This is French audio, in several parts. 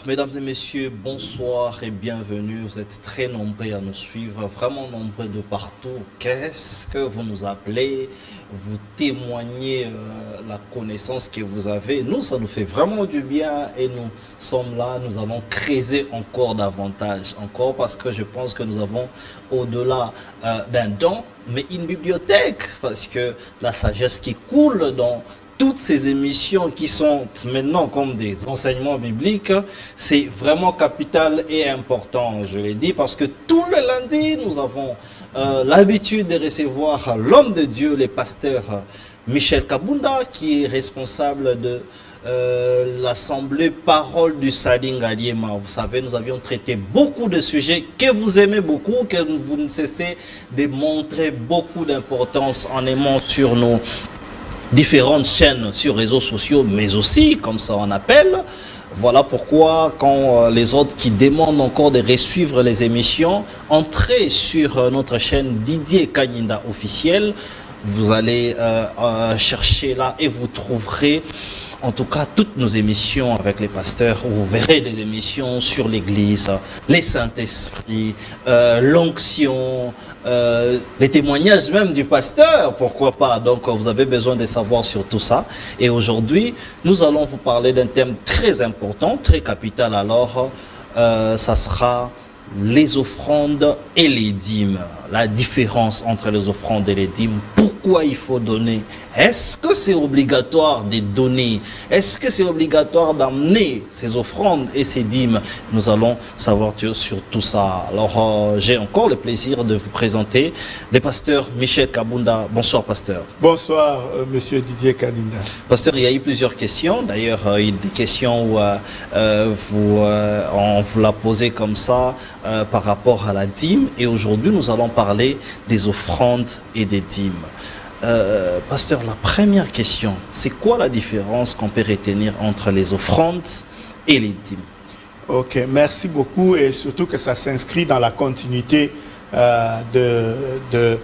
Mesdames et messieurs, bonsoir et bienvenue. Vous êtes très nombreux à nous suivre, vraiment nombreux de partout. Qu'est-ce que vous nous appelez? Vous témoignez la connaissance que vous avez. Nous, ça nous fait vraiment du bien et nous sommes là. Nous allons creuser encore davantage, encore parce que je pense que nous avons au-delà d'un don, mais une bibliothèque, parce que la sagesse qui coule dans toutes ces émissions qui sont maintenant comme des enseignements bibliques, c'est vraiment capital et important, je l'ai dit, parce que tous les lundis, nous avons l'habitude de recevoir l'homme de Dieu, le pasteur Michel Kabunda, qui est responsable de l'Assemblée Parole du Sadinga Liema. Vous savez, nous avions traité beaucoup de sujets que vous aimez beaucoup, que vous ne cessez de montrer beaucoup d'importance en aimant sur nos différentes chaînes sur réseaux sociaux, mais aussi, comme ça on appelle. Voilà pourquoi, quand les autres qui demandent encore de suivre les émissions, entrez sur notre chaîne Didier Kaninda officiel. Vous allez chercher là et vous trouverez en tout cas toutes nos émissions avec les pasteurs. Vous verrez des émissions sur l'église, les Saint-Esprit, l'onction, les témoignages même du pasteur, pourquoi pas. Donc vous avez besoin de savoir sur tout ça. Et aujourd'hui, nous allons vous parler d'un thème très important, très capital. Alors, ça sera les offrandes et les dîmes. La différence entre les offrandes et les dîmes. Pourquoi il faut donner? Est-ce que c'est obligatoire de donner? Est-ce que c'est obligatoire d'amener ces offrandes et ces dîmes? Nous allons savoir sur tout ça. Alors, j'ai encore le plaisir de vous présenter le pasteur Michel Kabunda. Bonsoir, pasteur. Bonsoir, monsieur Didier Kaninda. Pasteur, il y a eu plusieurs questions. D'ailleurs, il y a des questions où on vous l'a posé comme ça par rapport à la dîme. Et aujourd'hui, nous allons parler des offrandes et des dîmes. Pasteur, la première question, c'est quoi la différence qu'on peut retenir entre les offrandes et les dîmes? Ok, merci beaucoup et surtout que ça s'inscrit dans la continuité de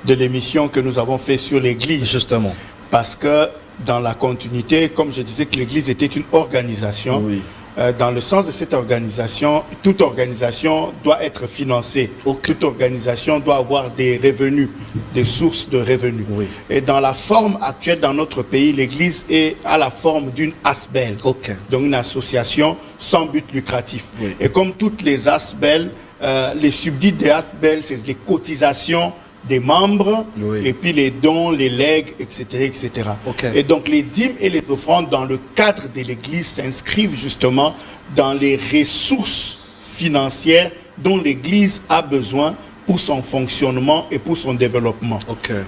l'émission que nous avons fait sur l'Église. Justement. Parce que dans la continuité, comme je disais que l'Église était une organisation, oui. Dans le sens de cette organisation, toute organisation doit être financée. Okay. Toute organisation doit avoir des revenus, des sources de revenus. Oui. Et dans la forme actuelle dans notre pays, l'Église est à la forme d'une ASBEL, Okay. donc une association sans but lucratif. Oui. Et comme toutes les ASBEL, les subsides des ASBEL, c'est les cotisations des membres, oui. Et puis les dons, les legs, etc. etc. Okay. Et donc les dîmes et les offrandes dans le cadre de l'Église s'inscrivent justement dans les ressources financières dont l'Église a besoin pour son fonctionnement et pour son développement. Okay.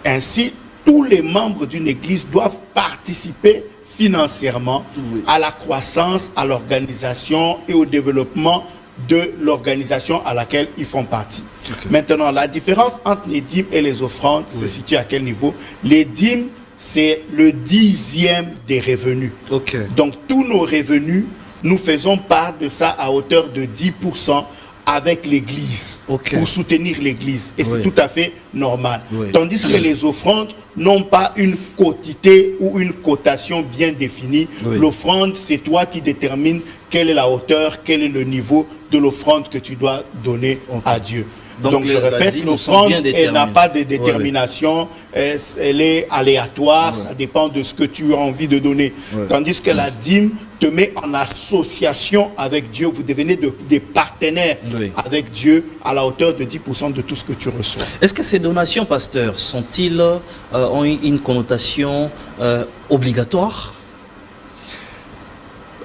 Ainsi, tous les membres d'une Église doivent participer financièrement oui. à la croissance, à l'organisation et au développement de l'organisation à laquelle ils font partie. Okay. Maintenant, la différence entre les dîmes et les offrandes oui. se situe à quel niveau? Les dîmes, c'est le 10e des revenus. Okay. Donc, tous nos revenus, nous faisons part de ça à hauteur de 10% avec l'Église, okay. pour soutenir l'Église. Et oui. c'est tout à fait normal. Oui. Tandis que les offrandes n'ont pas une quotité ou une cotation bien définie. Oui. L'offrande, c'est toi qui détermines quelle est la hauteur, quel est le niveau de l'offrande que tu dois donner okay. à Dieu. Donc je répète, l'offrande, elle n'a pas de détermination, oui. Elle est aléatoire, oui. ça dépend de ce que tu as envie de donner. Oui. Tandis que la dîme te met en association avec Dieu, vous devenez des partenaires oui. avec Dieu à la hauteur de 10% de tout ce que tu reçois. Est-ce que ces donations, pasteur, ont une connotation obligatoire?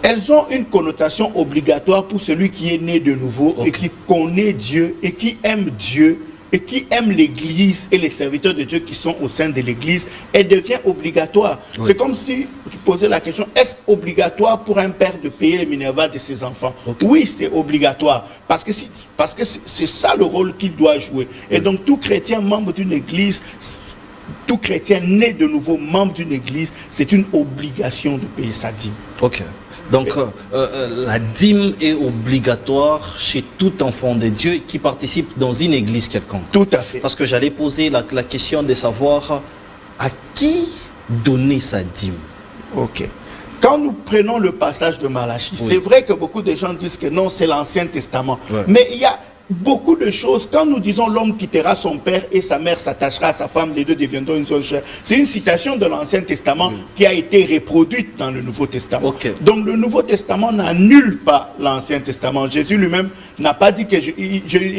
Elles ont une connotation obligatoire pour celui qui est né de nouveau okay. et qui connaît Dieu et qui aime Dieu et qui aime l'Église et les serviteurs de Dieu qui sont au sein de l'Église. Elle devient obligatoire. Oui. C'est comme si tu posais la question, est-ce obligatoire pour un père de payer les minervas de ses enfants? Okay. Oui, c'est obligatoire. Parce que c'est ça le rôle qu'il doit jouer. Oui. Et donc tout chrétien membre d'une Église, tout chrétien né de nouveau membre d'une Église, c'est une obligation de payer sa dîme. Ok. Donc, la dîme est obligatoire chez tout enfant de Dieu qui participe dans une église quelconque. Tout à fait. Parce que j'allais poser la question de savoir à qui donner sa dîme. Ok. Quand nous prenons le passage de Malachie, c'est vrai que beaucoup de gens disent que non, c'est l'Ancien Testament. Mais il y a beaucoup de choses. Quand nous disons l'homme quittera son père et sa mère s'attachera à sa femme, les deux deviendront une seule chair. C'est une citation de l'Ancien Testament qui a été reproduite dans le Nouveau Testament. Donc le Nouveau Testament n'annule pas l'Ancien Testament. Jésus lui-même n'a pas dit que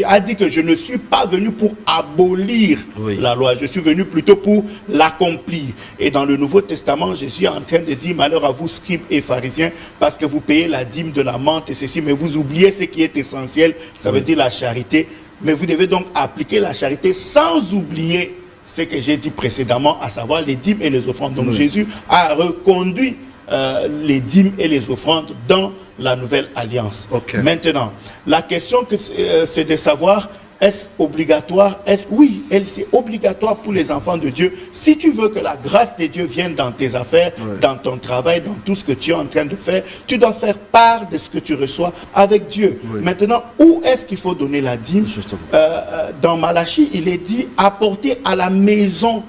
a dit que je ne suis pas venu pour abolir la loi. Je suis venu plutôt pour l'accomplir. Et dans le Nouveau Testament, Jésus est en train de dire malheur à vous, scribes et pharisiens, parce que vous payez la dîme de la menthe et ceci, mais vous oubliez ce qui est essentiel. Ça veut dire la charité, mais vous devez donc appliquer la charité sans oublier ce que j'ai dit précédemment, à savoir les dîmes et les offrandes. Donc Jésus a reconduit les dîmes et les offrandes dans la nouvelle alliance. Maintenant, la question c'est de savoir, est-ce obligatoire? Oui, c'est obligatoire pour les enfants de Dieu. Si tu veux que la grâce de Dieu vienne dans tes affaires, dans ton travail, dans tout ce que tu es en train de faire, tu dois faire part de ce que tu reçois avec Dieu. Maintenant, où est-ce qu'il faut donner la dîme? Dans Malachie, il est dit apporter à la maison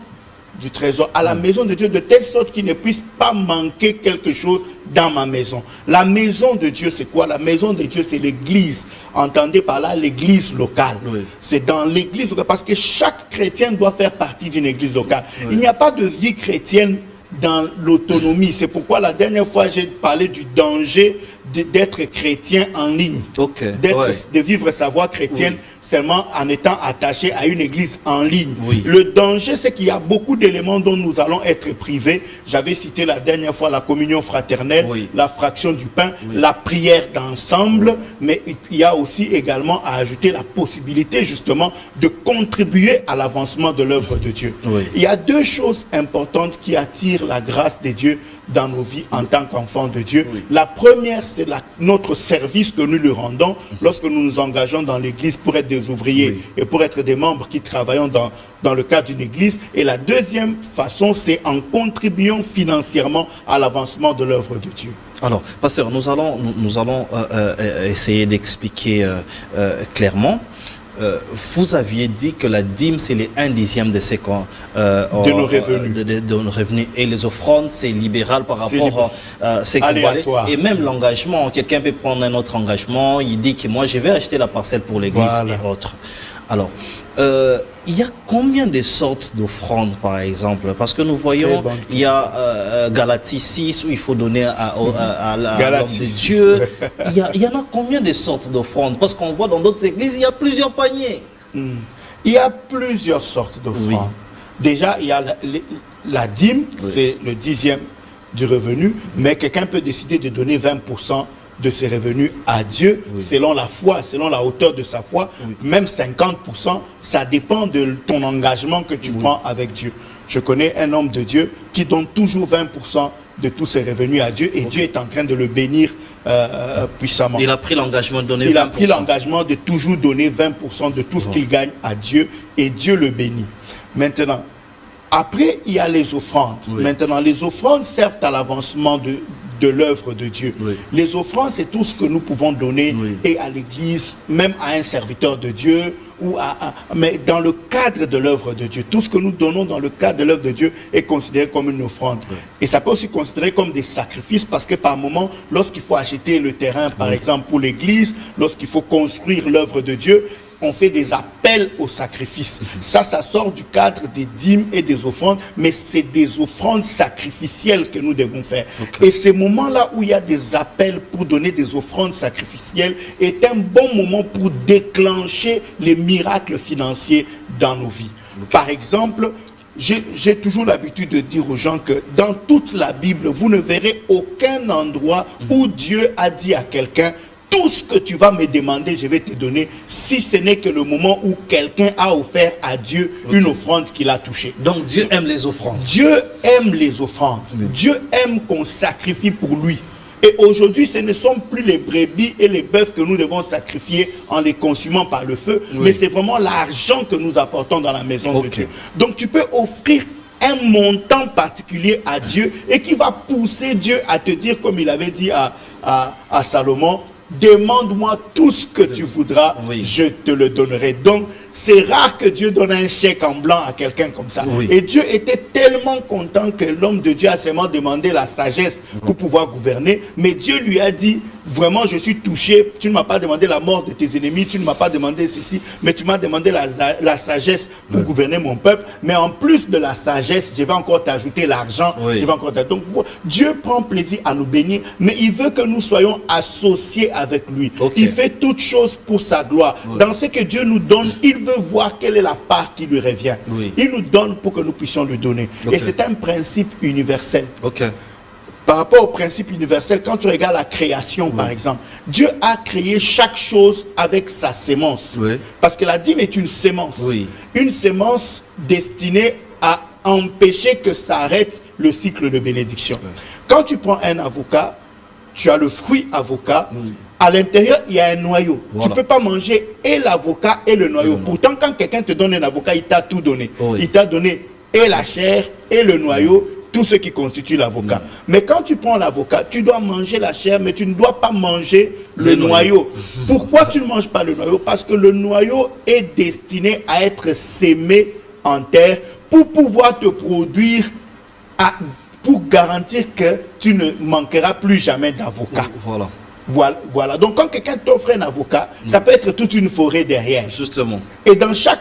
du trésor, à la maison de Dieu, de telle sorte qu'il ne puisse pas manquer quelque chose dans ma maison. La maison de Dieu, c'est quoi? La maison de Dieu, c'est l'église. Entendez par là l'église locale. C'est dans l'église locale, parce que chaque chrétien doit faire partie d'une église locale. Il n'y a pas de vie chrétienne dans l'autonomie. C'est pourquoi la dernière fois, j'ai parlé du danger d'être chrétien en ligne, de vivre sa voie chrétienne seulement en étant attaché à une église en ligne. Le danger, c'est qu'il y a beaucoup d'éléments dont nous allons être privés. J'avais cité la dernière fois la communion fraternelle, la fraction du pain, la prière d'ensemble, mais il y a aussi également à ajouter la possibilité justement de contribuer à l'avancement de l'œuvre de Dieu. Il y a deux choses importantes qui attirent la grâce de Dieu dans nos vies en tant qu'enfants de Dieu. La première, c'est notre service que nous lui rendons lorsque nous nous engageons dans l'église pour être des ouvriers et pour être des membres qui travaillons dans le cadre d'une église. Et la deuxième façon, c'est en contribuant financièrement à l'avancement de l'œuvre de Dieu. Alors, pasteur, nous allons essayer d'expliquer clairement. Vous aviez dit que la dîme, c'est les 1/10 de ces de nos revenus. De nos revenus. Et les offrandes, c'est libéral par rapport à ce aléatoire. Et même l'engagement, quelqu'un peut prendre un autre engagement, il dit que moi, je vais acheter la parcelle pour l'église et autres. Alors, il y a combien de sortes d'offrandes, par exemple? Parce que nous voyons, il y a Galatie 6, où il faut donner à l'homme de Dieu. Il y en a combien de sortes d'offrandes? Parce qu'on voit dans d'autres églises, il y a plusieurs paniers. Il y a plusieurs sortes d'offrandes. Déjà, il y a la dîme, c'est le 10e du revenu, mais quelqu'un peut décider de donner 20% de ses revenus à Dieu, selon la foi, selon la hauteur de sa foi, même 50%, ça dépend de ton engagement que tu prends avec Dieu. Je connais un homme de Dieu qui donne toujours 20% de tous ses revenus à Dieu, et Dieu est en train de le bénir puissamment. Il a pris l'engagement de donner 20%. Il a pris l'engagement de toujours donner 20% de tout ce qu'il gagne à Dieu, et Dieu le bénit. Maintenant, après, il y a les offrandes. Maintenant, les offrandes servent à l'avancement de l'œuvre de Dieu. Les offrandes, c'est tout ce que nous pouvons donner et à l'église, même à un serviteur de Dieu, mais dans le cadre de l'œuvre de Dieu. Tout ce que nous donnons dans le cadre de l'œuvre de Dieu est considéré comme une offrande. Et ça peut aussi être considéré comme des sacrifices, parce que par moment, lorsqu'il faut acheter le terrain, par exemple, pour l'église, lorsqu'il faut construire l'œuvre de Dieu, on fait des appels au sacrifice. Ça sort du cadre des dîmes et des offrandes, mais c'est des offrandes sacrificielles que nous devons faire. Et ces moments-là où il y a des appels pour donner des offrandes sacrificielles est un bon moment pour déclencher les miracles financiers dans nos vies. Par exemple, j'ai toujours l'habitude de dire aux gens que dans toute la Bible, vous ne verrez aucun endroit où Dieu a dit à quelqu'un: tout ce que tu vas me demander, je vais te donner, si ce n'est que le moment où quelqu'un a offert à Dieu une offrande qu'il a touchée. Donc Dieu aime les offrandes. Dieu aime les offrandes. Dieu aime qu'on sacrifie pour lui. Et aujourd'hui, ce ne sont plus les brebis et les bœufs que nous devons sacrifier en les consumant par le feu, mais c'est vraiment l'argent que nous apportons dans la maison de Dieu. Donc tu peux offrir un montant particulier à Dieu et qui va pousser Dieu à te dire, comme il avait dit à Salomon: demande-moi tout ce que tu voudras, je te le donnerai. Donc, c'est rare que Dieu donne un chèque en blanc à quelqu'un comme ça. Et Dieu était tellement content que l'homme de Dieu a seulement demandé la sagesse pour pouvoir gouverner. Mais Dieu lui a dit, vraiment, je suis touché. Tu ne m'as pas demandé la mort de tes ennemis, tu ne m'as pas demandé ceci, mais tu m'as demandé la sagesse pour gouverner mon peuple. Mais en plus de la sagesse, je vais encore t'ajouter l'argent. Je vais encore donc, Dieu prend plaisir à nous bénir, mais il veut que nous soyons associés avec lui. Il fait toutes choses pour sa gloire. Dans ce que Dieu nous donne, il veut voir quelle est la part qui lui revient. Il nous donne pour que nous puissions lui donner. Et c'est un principe universel. Par rapport au principe universel, quand tu regardes la création, par exemple, Dieu a créé chaque chose avec sa sémence. Parce que la dîme est une sémence. Une sémence destinée à empêcher que s'arrête le cycle de bénédiction. Quand tu prends un avocat, tu as le fruit avocat. À l'intérieur, il y a un noyau. Tu ne peux pas manger et l'avocat et le noyau. Pourtant, quand quelqu'un te donne un avocat, il t'a tout donné. Il t'a donné et la chair et le noyau, tout ce qui constitue l'avocat. Mais quand tu prends l'avocat, tu dois manger la chair, mais tu ne dois pas manger le noyau. Pourquoi tu ne manges pas le noyau? Parce que le noyau est destiné à être sémé en terre pour pouvoir te produire, pour garantir que tu ne manqueras plus jamais d'avocat. Voilà. Donc, quand quelqu'un t'offre un avocat, ça peut être toute une forêt derrière. Justement. Et dans chaque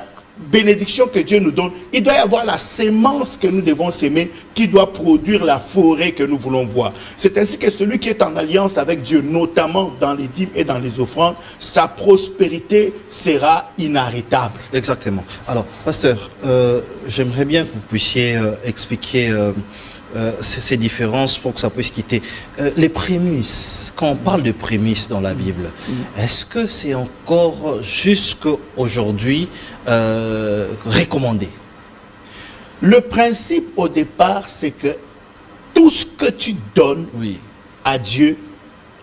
bénédiction que Dieu nous donne, il doit y avoir la sémence que nous devons s'aimer qui doit produire la forêt que nous voulons voir. C'est ainsi que celui qui est en alliance avec Dieu, notamment dans les dîmes et dans les offrandes, sa prospérité sera inarrêtable. Exactement. Alors, pasteur, j'aimerais bien que vous puissiez expliquer ces différences pour que ça puisse quitter. Les prémices, quand on parle de prémices dans la Bible, est-ce que c'est encore jusqu'à aujourd'hui recommandé? Le principe au départ, c'est que tout ce que tu donnes à Dieu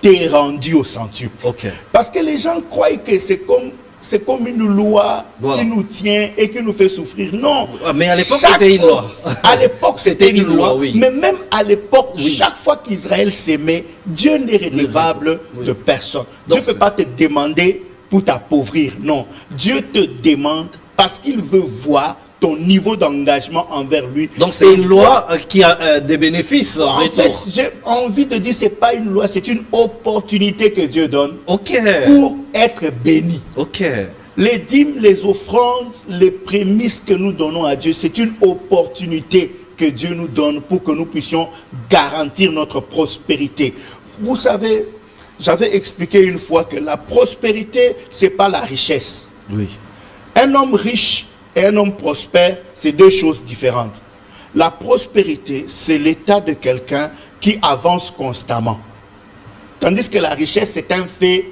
t'est rendu au centuple. Parce que les gens croient que c'est comme une loi qui nous tient et qui nous fait souffrir. Non. Mais à l'époque, c'était une loi. À l'époque, c'était une loi. Mais même à l'époque, chaque fois qu'Israël s'aimait, Dieu n'est redevable de personne. Dieu ne peut pas te demander pour t'appauvrir. Non. Dieu te demande parce qu'il veut voir ton niveau d'engagement envers lui. Donc c'est une loi qui a des bénéfices en retour. Fait, j'ai envie de dire, c'est pas une loi, c'est une opportunité que Dieu donne pour être béni. Les dîmes, les offrandes, les prémices que nous donnons à Dieu, c'est une opportunité que Dieu nous donne pour que nous puissions garantir notre prospérité. Vous savez, j'avais expliqué une fois que la prospérité, c'est pas la richesse. Un homme riche et un homme prospère, c'est deux choses différentes. La prospérité, c'est l'état de quelqu'un qui avance constamment. Tandis que la richesse, c'est un fait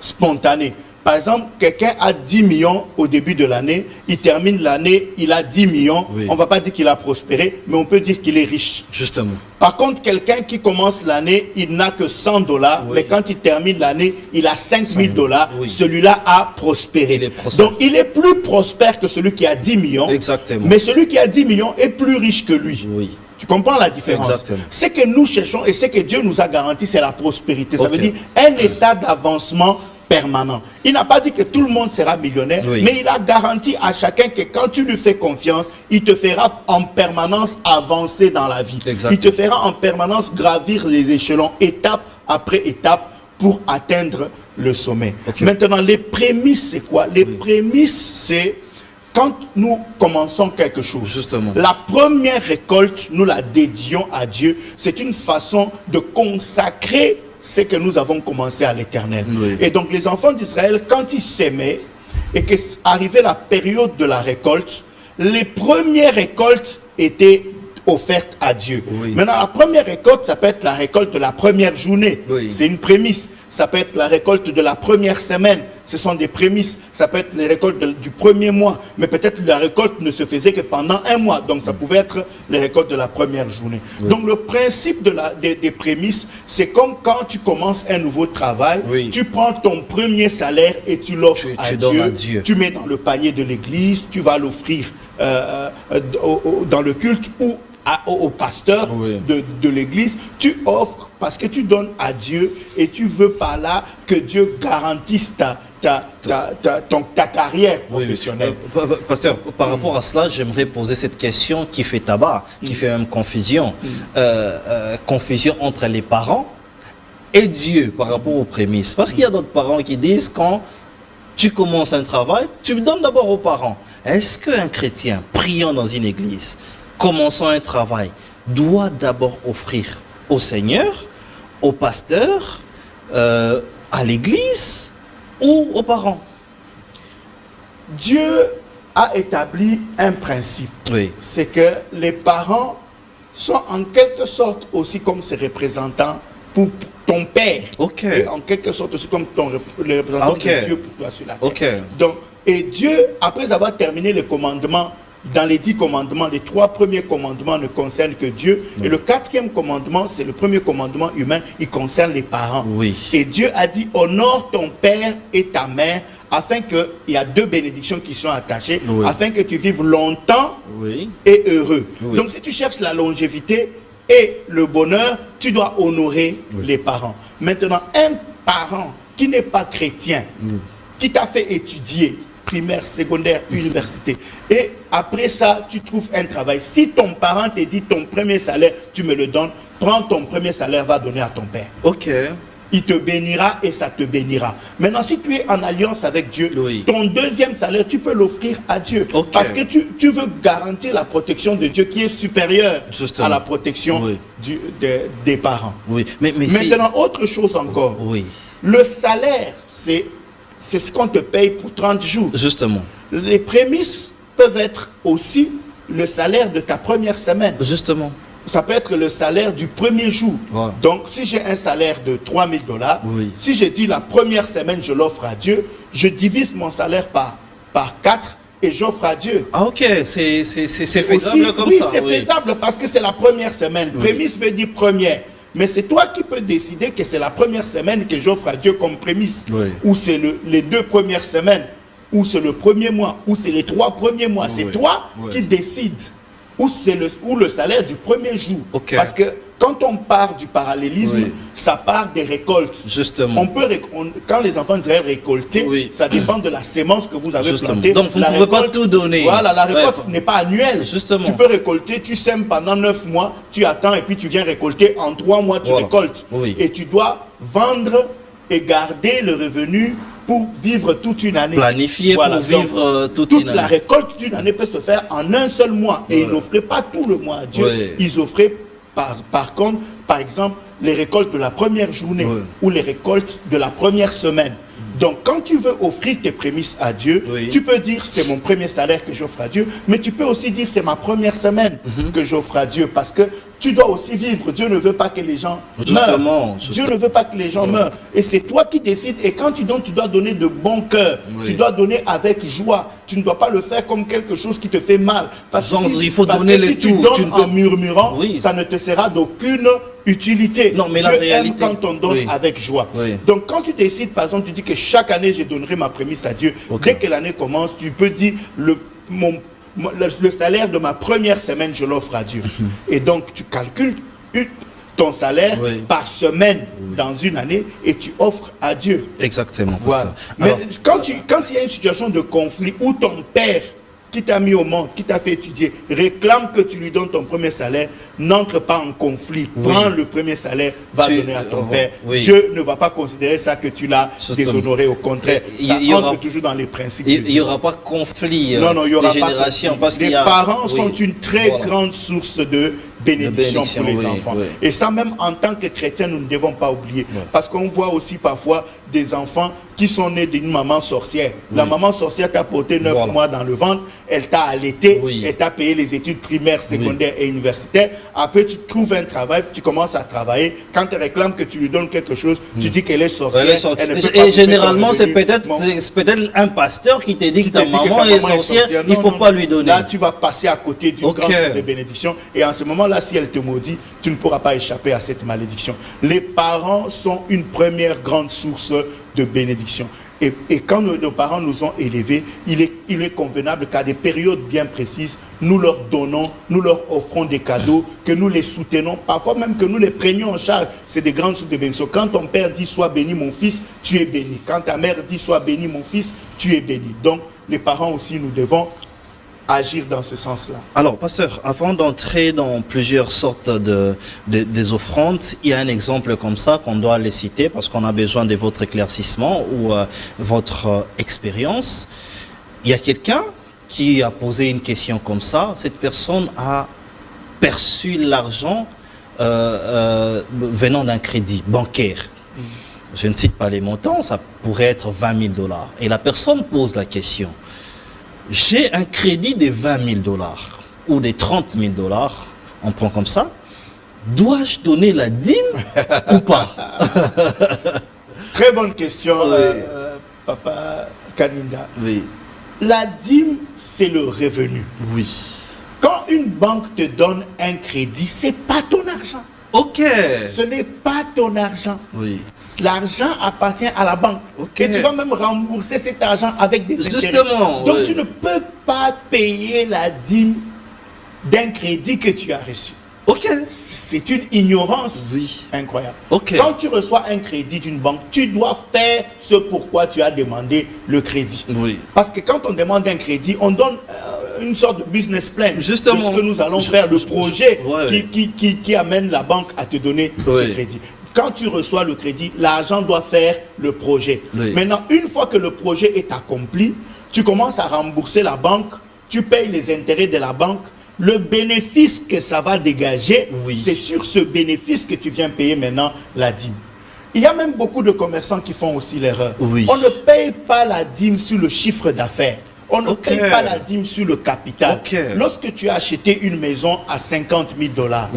spontané. Par exemple, quelqu'un a 10 millions au début de l'année, il termine l'année, il a 10 millions. On ne va pas dire qu'il a prospéré, mais on peut dire qu'il est riche. Justement. Par contre, quelqu'un qui commence l'année, il n'a que 100 $, mais quand il termine l'année, il a 5 000 $. Celui-là a prospéré. Donc, il est plus prospère que celui qui a 10 millions. Mais celui qui a 10 millions est plus riche que lui. Tu comprends la différence? Ce que nous cherchons et ce que Dieu nous a garanti, c'est la prospérité. Ça veut dire un état d'avancement permanent. Il n'a pas dit que tout le monde sera millionnaire, mais il a garanti à chacun que quand tu lui fais confiance, il te fera en permanence avancer dans la vie. Il te fera en permanence gravir les échelons, étape après étape, pour atteindre le sommet. Maintenant, les prémices, c'est quoi? Les prémices, c'est quand nous commençons quelque chose. La première récolte, nous la dédions à Dieu. C'est une façon de consacrer ce que nous avons commencé à l'Éternel. Et donc les enfants d'Israël, quand ils s'aimaient et qu'arrivait la période de la récolte, les premières récoltes étaient offertes à Dieu. Maintenant, la première récolte, ça peut être la récolte de la première journée. C'est une prémisse. Ça peut être la récolte de la première semaine. Ce sont des prémices. Ça peut être les récoltes du premier mois. Mais peut-être la récolte ne se faisait que pendant un mois. Donc ça pouvait être les récoltes de la première journée. Donc le principe des prémices, c'est comme quand tu commences un nouveau travail. Tu prends ton premier salaire et tu l'offres à Dieu. Tu mets dans le panier de l'église. Tu vas l'offrir dans le culte ou au pasteur de l'église, tu offres parce que tu donnes à Dieu et tu veux par là que Dieu garantisse ta carrière professionnelle. Pasteur, par rapport à cela, j'aimerais poser cette question qui fait tabac, qui fait même confusion. Confusion entre les parents et Dieu par rapport aux prémices. Parce qu'il y a d'autres parents qui disent quand tu commences un travail, tu le donnes d'abord aux parents. Est-ce qu'un chrétien priant dans une église, commençant un travail, doit d'abord offrir au Seigneur, au pasteur, à l'église ou aux parents? Dieu a établi un principe. Oui. C'est que les parents sont en quelque sorte aussi comme ses représentants pour ton père. Ok. Et en quelque sorte aussi comme le représentant de Dieu pour toi sur la terre. Ok. Donc, et Dieu, après avoir terminé les commandements, dans les 10 commandements, les 3 premiers commandements ne concernent que Dieu. Et le 4e commandement, c'est le premier commandement humain, il concerne les parents. Oui. Et Dieu a dit, honore ton père et ta mère, afin que, il y a 2 bénédictions qui sont attachées, afin que tu vives longtemps et heureux. Donc si tu cherches la longévité et le bonheur, tu dois honorer les parents. Maintenant, un parent qui n'est pas chrétien, qui t'a fait étudier, primaire, secondaire, université. Et après ça, tu trouves un travail. Si ton parent te dit ton premier salaire, tu me le donnes, prends ton premier salaire, va donner à ton père. Ok. Il te bénira et ça te bénira. Maintenant, si tu es en alliance avec Dieu, ton deuxième salaire, tu peux l'offrir à Dieu. Parce que tu veux garantir la protection de Dieu qui est supérieure à la protection des parents. Oui. Mais maintenant, autre chose encore. Le salaire, c'est ce qu'on te paye pour 30 jours. Justement. Les prémices peuvent être aussi le salaire de ta première semaine. Justement. Ça peut être le salaire du premier jour. Voilà. Donc, si j'ai un salaire de 3 000 $, si je dis la première semaine, je l'offre à Dieu, je divise mon salaire par 4 et j'offre à Dieu. Ah ok, c'est faisable aussi, comme ça. Oui, c'est faisable parce que c'est la première semaine. Prémisse veut dire première. Mais c'est toi qui peux décider que c'est la première semaine que j'offre à Dieu comme prémisse. Ou c'est les 2 premières semaines, ou c'est le premier mois, ou c'est les 3 premiers mois. C'est toi qui décides. Ou le salaire du premier jour. Parce que quand on part du parallélisme, ça part des récoltes. Justement. Quand les enfants d'Israël récoltaient, ça dépend de la sémence que vous avez plantée. Donc vous ne pouvez pas tout donner. Voilà, la récolte n'est pas annuelle. Justement. Tu peux récolter, tu sèmes pendant 9 mois, tu attends et puis tu viens récolter en 3 mois, tu récoltes. Et tu dois vendre et garder le revenu pour vivre toute une année. Planifier pour vivre toute une année. La récolte d'une année peut se faire en un seul mois. Et ils n'offraient pas tout le mois à Dieu. Ils offraient par contre, par exemple, les récoltes de la première journée ou les récoltes de la première semaine. Donc, quand tu veux offrir tes prémices à Dieu, tu peux dire c'est mon premier salaire que j'offre à Dieu, mais tu peux aussi dire c'est ma première semaine que j'offre à Dieu parce que tu dois aussi vivre. Dieu ne veut pas que les gens meurent. Dieu ne veut pas que les gens meurent. Et c'est toi qui décides. Et quand tu donnes, tu dois donner de bon cœur. Tu dois donner avec joie. Tu ne dois pas le faire comme quelque chose qui te fait mal. Parce que il faut donner si tu donnes en murmurant, ça ne te sera d'aucune utilité. Non, mais Dieu la réalité, aime quand on donne avec joie. Donc quand tu décides, par exemple, tu dis que chaque année je donnerai ma prémisse à Dieu. Dès que l'année commence, tu peux dire le salaire de ma première semaine, je l'offre à Dieu. Et donc tu calcules ton salaire par semaine dans une année et tu offres à Dieu. Exactement. Voilà. Mais quand il y a une situation de conflit où ton père qui t'a mis au monde, qui t'a fait étudier, réclame que tu lui donnes ton premier salaire, n'entre pas en conflit. Prends le premier salaire, va donner à ton père. Dieu ne va pas considérer ça que tu l'as déshonoré. Au contraire, ça entre toujours dans les principes. Il n'y aura pas conflit il y aura des générations. Parce les parents sont une très grande source de bénédiction pour les enfants. Et ça, même en tant que chrétiens, nous ne devons pas oublier. Parce qu'on voit aussi parfois des enfants qui sont nés d'une maman sorcière. La maman sorcière t'a porté 9 mois dans le ventre, elle t'a allaité, elle t'a payé les études primaires, secondaires et universitaires. Après, tu trouves un travail, tu commences à travailler. Quand elle réclame que tu lui donnes quelque chose, tu dis qu'elle est sorcière. Et généralement, c'est peut-être un pasteur qui te dit que ta maman est sorcière, il ne faut pas lui donner. Là, tu vas passer à côté d'une grande source de bénédiction. Et en ce moment-là, si elle te maudit, tu ne pourras pas échapper à cette malédiction. Les parents sont une première grande source de bénédiction. Et quand nos parents nous ont élevés, il est convenable qu'à des périodes bien précises, nous leur donnons, nous leur offrons des cadeaux, que nous les soutenons, parfois même que nous les prenions en charge. C'est des grandes sources de bénédiction. Quand ton père dit « Sois béni mon fils », tu es béni. Quand ta mère dit « Sois béni mon fils », tu es béni. Donc, les parents aussi, nous devons agir dans ce sens-là. Alors, pasteur, avant d'entrer dans plusieurs sortes des offrandes, il y a un exemple comme ça qu'on doit les citer parce qu'on a besoin de votre éclaircissement ou votre expérience. Il y a quelqu'un qui a posé une question comme ça. Cette personne a perçu l'argent venant d'un crédit bancaire. Je ne cite pas les montants, ça pourrait être 20 000 $. Et la personne pose la question. J'ai un crédit de 20 000 $ ou de 30 000 $, on prend comme ça. Dois-je donner la dîme ou pas? Très bonne question, oui. Papa Kaninda. Oui. La dîme, c'est le revenu. Oui. Quand une banque te donne un crédit, c'est pas ton argent. Ok. Ce n'est pas ton argent. Oui. L'argent appartient à la banque. Ok. Et tu vas même rembourser cet argent avec des intérêts. Justement. Donc oui. tu ne peux pas payer la dîme d'un crédit que tu as reçu. Ok. C'est une ignorance incroyable. Ok. Quand tu reçois un crédit d'une banque, tu dois faire ce pourquoi tu as demandé le crédit. Oui. Parce que quand on demande un crédit, on donne une sorte de business plan. Justement. De ce que nous allons faire, le projet ouais. qui amène la banque à te donner ce crédit. Quand tu reçois le crédit, l'argent doit faire le projet. Oui. Maintenant, une fois que le projet est accompli, tu commences à rembourser la banque, tu payes les intérêts de la banque. Le bénéfice que ça va dégager, c'est sur ce bénéfice que tu viens payer maintenant la dîme. Il y a même beaucoup de commerçants qui font aussi l'erreur. Oui. On ne paye pas la dîme sur le chiffre d'affaires. On ne paye pas la dîme sur le capital. Lorsque tu as acheté une maison à 50 000 $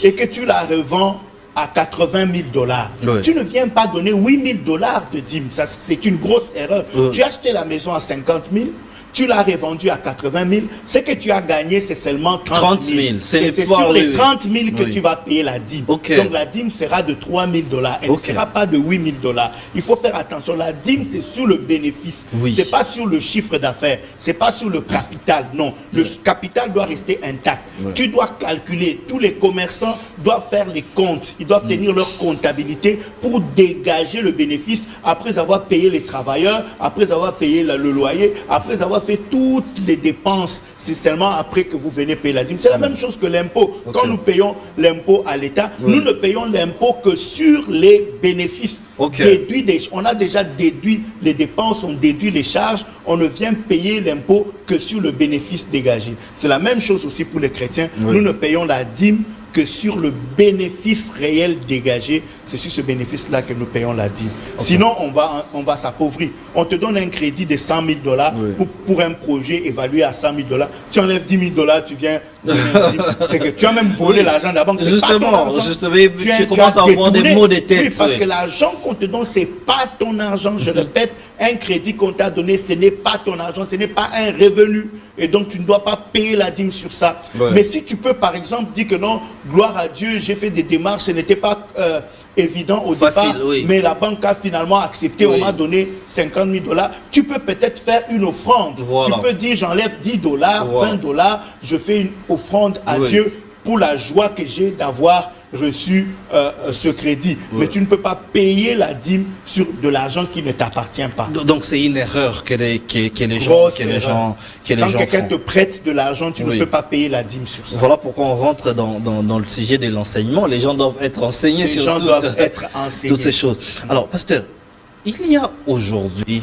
et que tu la revends à 80 000 $, tu ne viens pas donner 8 000 $ de dîme. C'est une grosse erreur. Tu as acheté la maison à 50 000 $. Tu l'as revendu à 80 000, ce que tu as gagné, c'est seulement 30 000. C'est sur les 30 000 que tu vas payer la dîme. Donc la dîme sera de 3 000 $. Elle ne sera pas de 8 000 $. Il faut faire attention. La dîme, c'est sur le bénéfice. C'est pas sur le chiffre d'affaires. C'est pas sur le capital. Non. Le capital doit rester intact. Tu dois calculer. Tous les commerçants doivent faire les comptes. Ils doivent tenir leur comptabilité pour dégager le bénéfice après avoir payé les travailleurs, après avoir payé le loyer, après avoir fait toutes les dépenses. C'est seulement après que vous venez payer la dîme. C'est la même chose que l'impôt. Quand nous payons l'impôt à l'État, nous ne payons l'impôt que sur les bénéfices. On a déjà déduit les dépenses, on déduit les charges, on ne vient payer l'impôt que sur le bénéfice dégagé. C'est la même chose aussi pour les chrétiens. Nous ne payons la dîme que sur le bénéfice réel dégagé. C'est sur ce bénéfice-là que nous payons la dîme. Sinon, on va s'appauvrir. On te donne un crédit de 100 000 $ pour un projet évalué à 100 000 $. Tu enlèves 10 000 $, tu viens... C'est que tu as même volé l'argent de la banque. Justement, tu commences à avoir des maux de tête. Oui, parce que l'argent qu'on te donne, c'est pas ton argent. Je répète, un crédit qu'on t'a donné, ce n'est pas ton argent, ce n'est pas un revenu. Et donc, tu ne dois pas payer la dîme sur ça. Mais si tu peux, par exemple, dire que non, gloire à Dieu, j'ai fait des démarches, ce n'était pas évident au départ, mais la banque a finalement accepté, on m'a donné 50 000 $. Tu peux peut-être faire une offrande. Tu peux dire, j'enlève 10 $, 20 $, je fais une offrande à Dieu pour la joie que j'ai d'avoir reçu ce crédit. Mais tu ne peux pas payer la dîme sur de l'argent qui ne t'appartient pas. Donc c'est une erreur que les gens Quand quelqu'un te prête de l'argent, tu ne peux pas payer la dîme sur ça. Voilà pourquoi on rentre dans le sujet de l'enseignement. Les gens doivent être enseignés sur toutes ces choses. Alors, pasteur, il y a aujourd'hui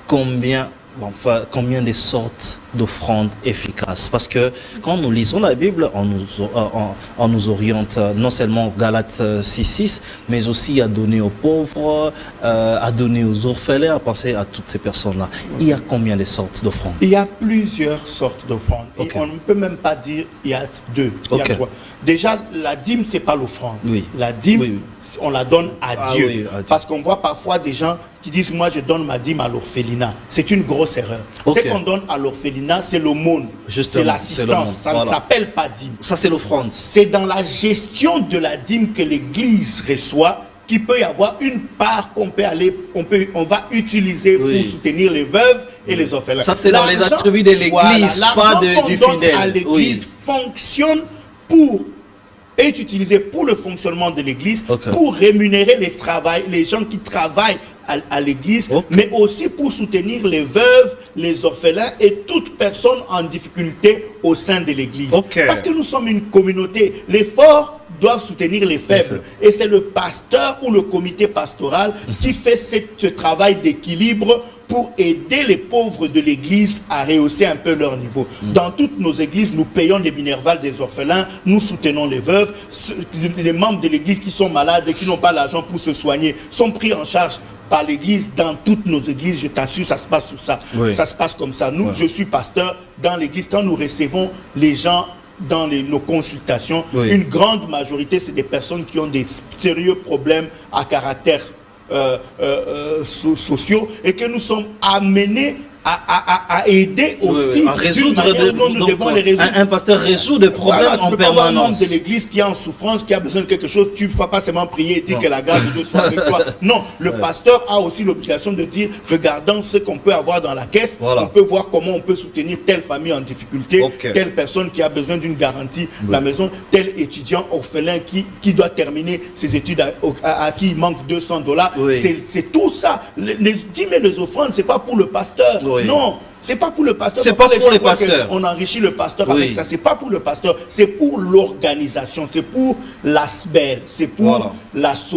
combien de sortes d'offrandes efficaces? Parce que quand nous lisons la Bible, on nous oriente non seulement Galates 6:6, mais aussi à donner aux pauvres, à donner aux orphelins, à penser à toutes ces personnes-là. Il y a combien de sortes d'offrandes? Il y a plusieurs sortes d'offrandes. On ne peut même pas dire il y a deux, il y a trois. Déjà, la dîme, c'est pas l'offrande. La dîme, on la donne à Dieu. Parce qu'on voit parfois des gens qui disent, moi je donne ma dîme à l'orphelinat. C'est une grosse erreur. Ce qu'on donne à l'orphelinat, c'est l'aumône, c'est l'assistance. Ça ne s'appelle pas dîme. Ça, c'est l'offrande. C'est dans la gestion de la dîme que l'Église reçoit qu'il peut y avoir une part qu'on peut aller, on va utiliser pour soutenir les veuves et les orphelins. Ça, c'est dans les attributs de l'église, pas du fidèle. À l'église fonctionne est utilisé pour le fonctionnement de l'église, pour rémunérer les gens qui travaillent à l'église, mais aussi pour soutenir les veuves, les orphelins et toute personne en difficulté au sein de l'église. Parce que nous sommes une communauté, les forts doivent soutenir les faibles. Et c'est le pasteur ou le comité pastoral qui fait ce travail d'équilibre pour aider les pauvres de l'église à rehausser un peu leur niveau. Dans toutes nos églises, nous payons les minervales des orphelins, nous soutenons les veuves. Les membres de l'église qui sont malades et qui n'ont pas l'argent pour se soigner sont pris en charge par l'église. Dans toutes nos églises, je t'assure, ça se passe tout ça. Ça se passe comme ça. Nous, je suis pasteur dans l'église. Quand nous recevons les gens dans nos consultations, une grande majorité, c'est des personnes qui ont des sérieux problèmes à caractère sociaux et que nous sommes amenés à aider aussi à résoudre un pasteur résout des problèmes en permanence. Tu peux avoir un membre de l'église qui est en souffrance, qui a besoin de quelque chose, tu ne vas pas seulement prier et dire que la grâce de Dieu soit avec toi. Non, le pasteur a aussi l'obligation de dire, regardons ce qu'on peut avoir dans la caisse, on peut voir comment on peut soutenir telle famille en difficulté, telle personne qui a besoin d'une garantie de la maison, tel étudiant orphelin qui doit terminer ses études à qui il manque $200. C'est tout ça. Les dîmes et les offrandes, c'est pas pour le pasteur. Non, c'est pas pour le pasteur. C'est pas pour les pasteurs. On enrichit le pasteur avec ça. C'est pas pour le pasteur. C'est pour l'organisation. C'est pour l'ASBEL. C'est pour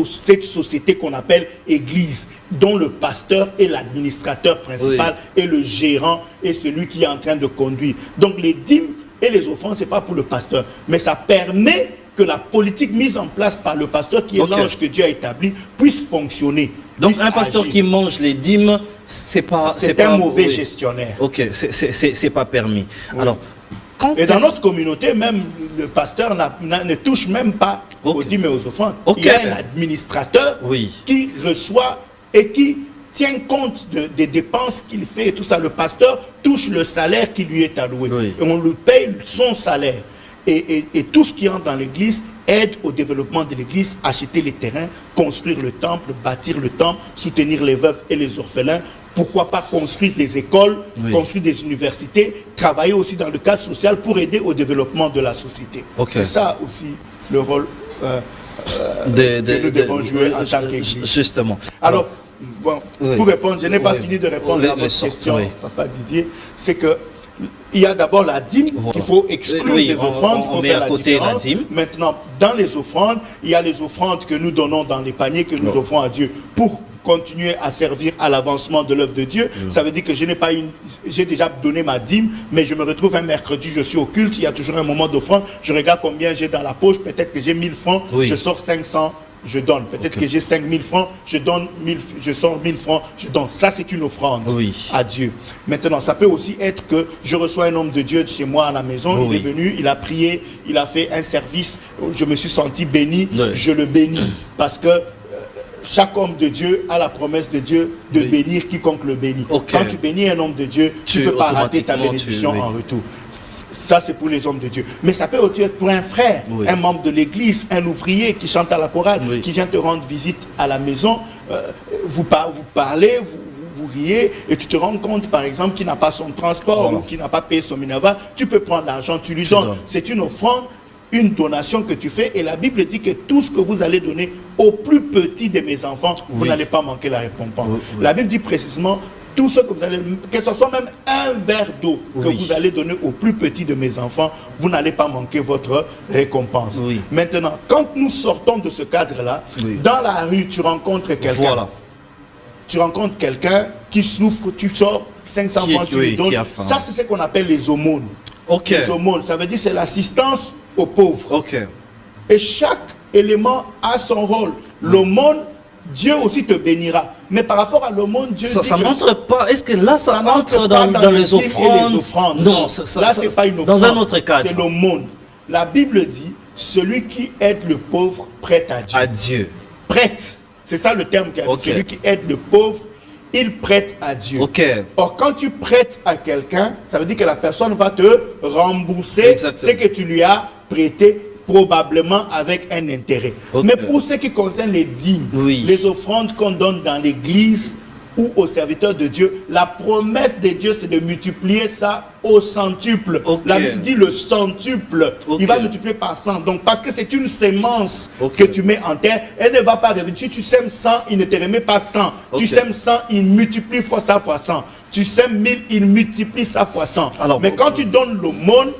cette société qu'on appelle Église, dont le pasteur est l'administrateur principal et le gérant est celui qui est en train de conduire. Donc les dîmes et les offrandes, c'est pas pour le pasteur, mais ça permet que la politique mise en place par le pasteur, qui est l'ange que Dieu a établi, puisse fonctionner. Donc un pasteur qui mange les dîmes, c'est un mauvais gestionnaire. C'est pas permis. Alors, et dans notre communauté, même le pasteur ne touche même pas aux dîmes et aux offrandes. Il y a un administrateur qui reçoit et qui tient compte des dépenses qu'il fait et tout ça. Le pasteur touche le salaire qui lui est alloué. Et on lui paye son salaire. Et tout ce qui entre dans l'église aide au développement de l'église, acheter les terrains, construire le temple, bâtir le temple, soutenir les veuves et les orphelins. Pourquoi pas construire des écoles, construire des universités, travailler aussi dans le cadre social pour aider au développement de la société. C'est ça aussi le rôle que nous devons jouer en tant qu'église. Justement. Alors, bon, pour répondre, je n'ai pas fini de répondre à votre question, Papa Didier, c'est que il y a d'abord la dîme qu'il faut exclure des offrandes, il faut faire la différence. Maintenant, dans les offrandes, il y a les offrandes que nous donnons dans les paniers que nous offrons à Dieu pour continuer à servir à l'avancement de l'œuvre de Dieu. Ça veut dire que j'ai déjà donné ma dîme, mais je me retrouve un mercredi, je suis au culte, il y a toujours un moment d'offrande, je regarde combien j'ai dans la poche, peut-être que j'ai 1000 francs, je sors 500, je donne. Peut-être que j'ai 5000 francs, je sors 1000 francs, je donne. Ça, c'est une offrande à Dieu. Maintenant, ça peut aussi être que je reçois un homme de Dieu chez moi à la maison, il est venu, il a prié, il a fait un service, je me suis senti béni, je le bénis. Parce que chaque homme de Dieu a la promesse de Dieu de bénir quiconque le bénit. Quand tu bénis un homme de Dieu, tu ne peux pas rater ta bénédiction en retour. Ça, c'est pour les hommes de Dieu. Mais ça peut aussi être pour un frère, un membre de l'église, un ouvrier qui chante à la chorale, qui vient te rendre visite à la maison. Vous parlez, vous riez, et tu te rends compte, par exemple, qu'il n'a pas son transport ou qu'il n'a pas payé son minerval. Tu peux prendre l'argent, tu lui donnes. C'est une offrande, une donation que tu fais. Et la Bible dit que tout ce que vous allez donner au plus petit de mes enfants, vous n'allez pas manquer la récompense. La Bible dit précisément, tout ce que vous allez, que ce soit même un verre d'eau que vous allez donner au plus petit de mes enfants, vous n'allez pas manquer votre récompense. Maintenant, quand nous sortons de ce cadre-là, dans la rue, tu rencontres quelqu'un. Tu rencontres quelqu'un qui souffre, tu sors 500 francs, tu lui donnes. Ça, c'est ce qu'on appelle les aumônes. Les aumônes, ça veut dire c'est l'assistance aux pauvres. Et chaque élément a son rôle. L'aumône, Dieu aussi te bénira. Mais par rapport à l'aumône, Dieu dit ça n'entre pas. Est-ce que là, ça entre dans les offrandes? Non, là, c'est pas une offrande. Dans un autre cadre. C'est l'aumône. La Bible dit, celui qui aide le pauvre prête à Dieu. À Dieu. Prête. C'est ça le terme qu'il y a. Celui qui aide le pauvre, il prête à Dieu. Or, quand tu prêtes à quelqu'un, ça veut dire que la personne va te rembourser ce que tu lui as prêté probablement avec un intérêt. Mais pour ce qui concerne les dîmes, les offrandes qu'on donne dans l'église ou aux serviteurs de Dieu, la promesse de Dieu, c'est de multiplier ça au centuple. La Bible dit le centuple. Il va multiplier par 100. Donc, parce que c'est une sémence que tu mets en terre, elle ne va pas revenir. Tu sèmes 100, il ne te remet pas 100. Tu sèmes 100, il multiplie fois ça fois 100. Tu sèmes 1000, il multiplie ça fois 100. Alors, mais quand tu donnes l'aumône,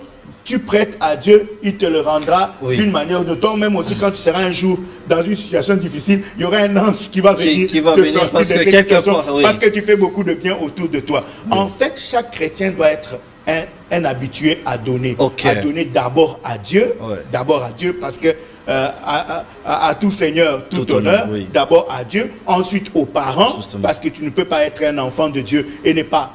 tu prêtes à Dieu, il te le rendra d'une manière ou de toi. Même aussi, quand tu seras un jour dans une situation difficile, il y aura un ange qui va venir te sortir parce de que cette situation, parce que tu fais beaucoup de bien autour de toi. En fait, chaque chrétien doit être un habitué à donner. À donner d'abord à Dieu, parce que à tout Seigneur, tout honneur, d'abord à Dieu, ensuite aux parents, parce que tu ne peux pas être un enfant de Dieu et ne pas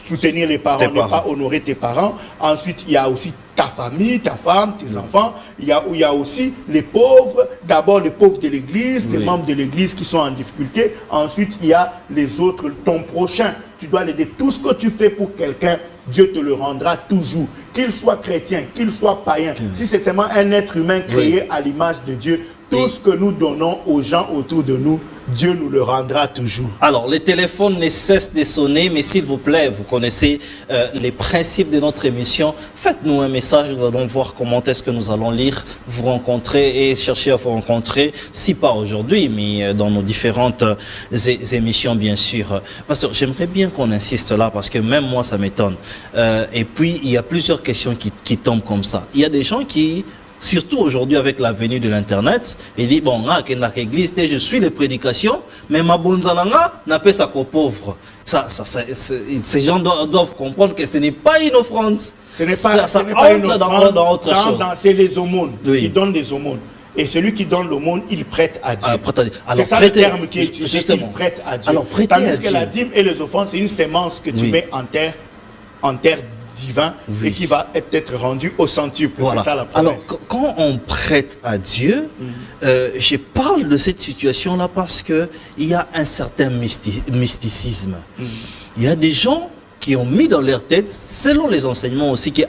soutenir les parents, ne pas honorer tes parents. Ensuite, il y a aussi ta famille, ta femme, tes enfants. Il y a aussi les pauvres. D'abord, les pauvres de l'église, les membres de l'église qui sont en difficulté. Ensuite, il y a les autres, ton prochain. Tu dois l'aider. Tout ce que tu fais pour quelqu'un, Dieu te le rendra toujours. Qu'il soit chrétien, qu'il soit païen. Si c'est seulement un être humain créé à l'image de Dieu, tout ce que nous donnons aux gens autour de nous, Dieu nous le rendra toujours. Alors, les téléphones ne cessent de sonner, mais s'il vous plaît, vous connaissez les principes de notre émission. Faites-nous un message, nous allons voir comment est-ce que nous allons lire, vous rencontrer et chercher à vous rencontrer, si pas aujourd'hui, mais dans nos différentes émissions, bien sûr. Pasteur, j'aimerais bien qu'on insiste là, parce que même moi, ça m'étonne. Et puis, il y a plusieurs questions qui tombent comme ça. Il y a des gens qui... Surtout aujourd'hui avec la venue de l'internet, il dit bon, l'église, je suis les prédications, mais ma bonzalanga n'a pas ça qu'aux pauvres. Ces gens doivent comprendre que ce n'est pas une offrande. Ce n'est pas une offrande, dans autre chose. C'est les aumônes. Il donne des aumônes. Et celui qui donne l'aumône, il prête à Dieu. C'est ça le terme qui est utilisé, il prête à Dieu. Tandis que la dîme et les offrandes, c'est une sémence que tu mets en terre divin et qui va être rendu au centuple. C'est ça la promesse. Alors, quand on prête à Dieu, je parle de cette situation-là parce que il y a un certain mysticisme. Il y a des gens qui ont mis dans leur tête, selon les enseignements aussi, que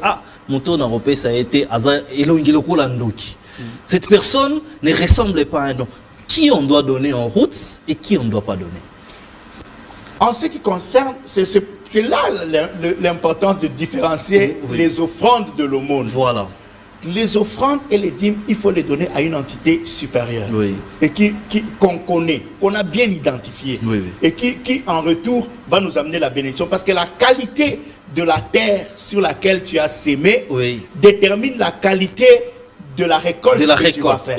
mon tour européen, ça a été cette personne ne ressemble pas à un homme. Qui on doit donner en route et qui on ne doit pas donner? En ce qui concerne, c'est là l'importance de différencier les offrandes de l'aumône. Voilà. Les offrandes et les dîmes, il faut les donner à une entité supérieure. Et qu'on connaît, qu'on a bien identifié. Et qui, en retour, va nous amener la bénédiction. Parce que la qualité de la terre sur laquelle tu as sémé détermine la qualité de la récolte que tu vas faire.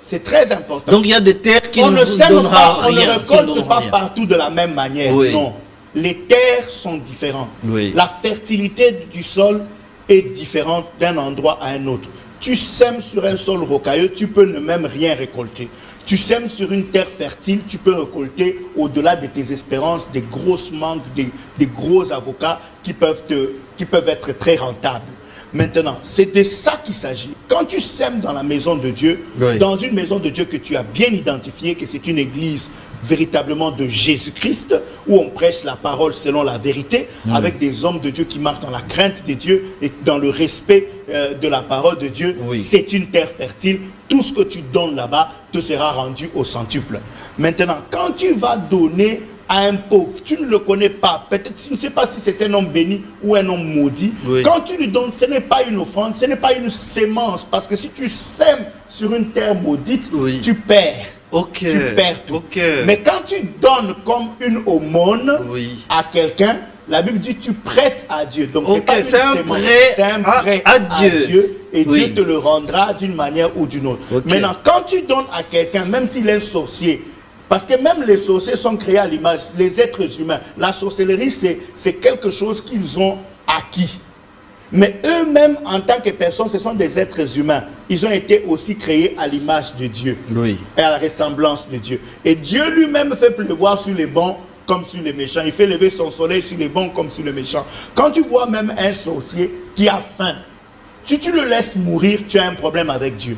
C'est très important. Donc il y a des terres qui ne donnera rien. On ne récolte pas partout de la même manière. Non. Les terres sont différentes. La fertilité du sol est différente d'un endroit à un autre. Tu sèmes sur un sol rocailleux, tu peux ne même rien récolter. Tu sèmes sur une terre fertile, tu peux récolter au-delà de tes espérances des grosses mangues, des gros avocats qui peuvent être très rentables. Maintenant, c'est de ça qu'il s'agit. Quand tu sèmes dans la maison de Dieu, dans une maison de Dieu que tu as bien identifiée, que c'est une église véritablement de Jésus-Christ, où on prêche la parole selon la vérité, avec des hommes de Dieu qui marchent dans la crainte de Dieu et dans le respect de la parole de Dieu, c'est une terre fertile. Tout ce que tu donnes là-bas te sera rendu au centuple. Maintenant, quand tu vas donner à un pauvre, tu ne le connais pas, peut-être tu ne sais pas si c'est un homme béni ou un homme maudit, quand tu lui donnes, ce n'est pas une offrande, ce n'est pas une sémence, parce que si tu sèmes sur une terre maudite, tu perds. Tu perds tout. Mais quand tu donnes comme une aumône à quelqu'un, la Bible dit tu prêtes à Dieu. Donc c'est un prêt à Dieu et Dieu te le rendra d'une manière ou d'une autre. Maintenant, quand tu donnes à quelqu'un, même s'il est un sorcier, parce que même les sorciers sont créés à l'image, les êtres humains. La sorcellerie, c'est quelque chose qu'ils ont acquis. Mais eux-mêmes, en tant que personnes, ce sont des êtres humains. Ils ont été aussi créés à l'image de Dieu. Et à la ressemblance de Dieu. Et Dieu lui-même fait pleuvoir sur les bons comme sur les méchants. Il fait lever son soleil sur les bons comme sur les méchants. Quand tu vois même un sorcier qui a faim, si tu le laisses mourir, tu as un problème avec Dieu.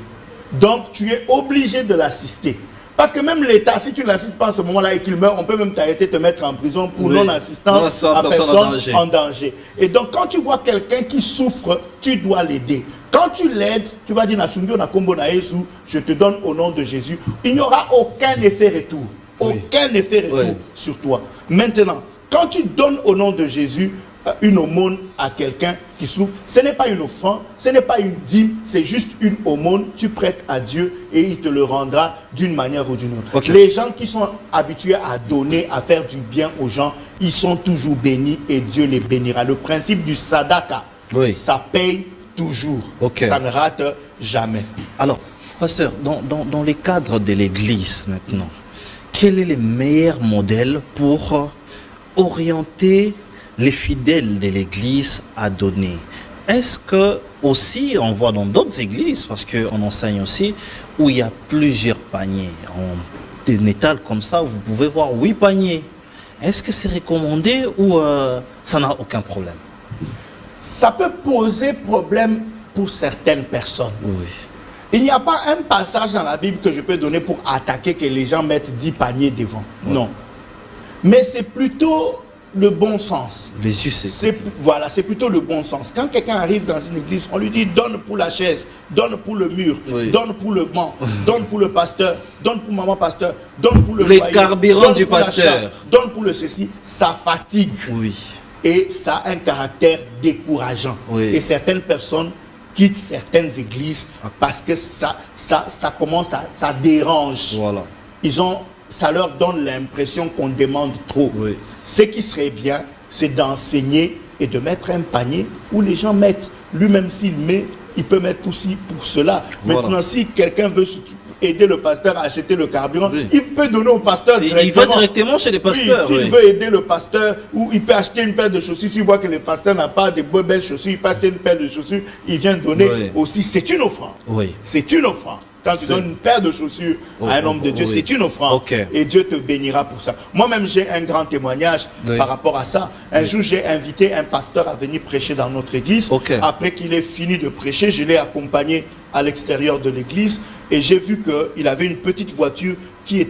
Donc, tu es obligé de l'assister. Parce que même l'État, si tu ne l'assistes pas à ce moment-là et qu'il meurt, on peut même t'arrêter, te mettre en prison pour non-assistance à personne en danger. Et donc, quand tu vois quelqu'un qui souffre, tu dois l'aider. Quand tu l'aides, tu vas dire je te donne au nom de Jésus. Il n'y aura aucun effet retour. Aucun effet retour sur toi. Maintenant, quand tu donnes au nom de Jésus une aumône à quelqu'un qui souffre, ce n'est pas une offrande, ce n'est pas une dîme, c'est juste une aumône. Tu prêtes à Dieu et il te le rendra d'une manière ou d'une autre. Les gens qui sont habitués à donner, à faire du bien aux gens, ils sont toujours bénis et Dieu les bénira. Le principe du sadaka, ça paye toujours. Ça ne rate jamais. Alors, pasteur, dans les cadres de l'église maintenant, quel est le meilleur modèle pour orienter les fidèles de l'église à donner? Est-ce que aussi, on voit dans d'autres églises, parce qu'on enseigne aussi, où il y a plusieurs paniers, en métal comme ça, vous pouvez voir 8 paniers. Est-ce que c'est recommandé ou ça n'a aucun problème? Ça peut poser problème pour certaines personnes. Il n'y a pas un passage dans la Bible que je peux donner pour attaquer que les gens mettent 10 paniers devant. Non. Mais c'est plutôt le bon sens. Voilà, c'est plutôt le bon sens. Quand quelqu'un arrive dans une église, on lui dit donne pour la chaise, donne pour le mur, donne pour le banc, donne pour le pasteur, donne pour maman pasteur, donne pour le les carburants du pasteur, donne pour le ceci. Ça fatigue. Et ça a un caractère décourageant. Et certaines personnes quittent certaines églises parce que ça commence ça dérange. Ça leur donne l'impression qu'on demande trop. Ce qui serait bien, c'est d'enseigner et de mettre un panier où les gens mettent. Lui-même s'il met, il peut mettre aussi pour cela. Maintenant, si quelqu'un veut aider le pasteur à acheter le carburant, il peut donner au pasteur directement. Il va directement chez les pasteurs. S'il veut aider le pasteur, ou il peut acheter une paire de chaussures, s'il voit que le pasteur n'a pas de belles chaussures, il peut acheter une paire de chaussures, il vient donner aussi. C'est une offrande. C'est une offrande. Quand tu donnes une paire de chaussures à un homme de Dieu, c'est une offrande. Et Dieu te bénira pour ça. Moi-même, j'ai un grand témoignage par rapport à ça. Un jour, j'ai invité un pasteur à venir prêcher dans notre église. Après qu'il ait fini de prêcher, je l'ai accompagné à l'extérieur de l'église. Et j'ai vu qu'il avait une petite voiture qui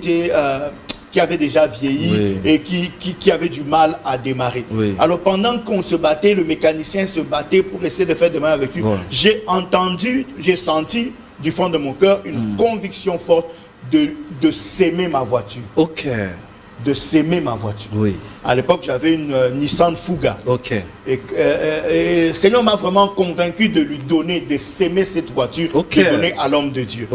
avait déjà vieilli et qui avait du mal à démarrer. Alors pendant qu'on se battait, le mécanicien se battait pour essayer de faire démarrer avec lui. J'ai senti du fond de mon cœur une conviction forte de s'aimer ma voiture. De s'aimer ma voiture. À l'époque, j'avais une Nissan Fuga. Et le Seigneur m'a vraiment convaincu de lui donner, de s'aimer cette voiture, de donner à l'homme de Dieu.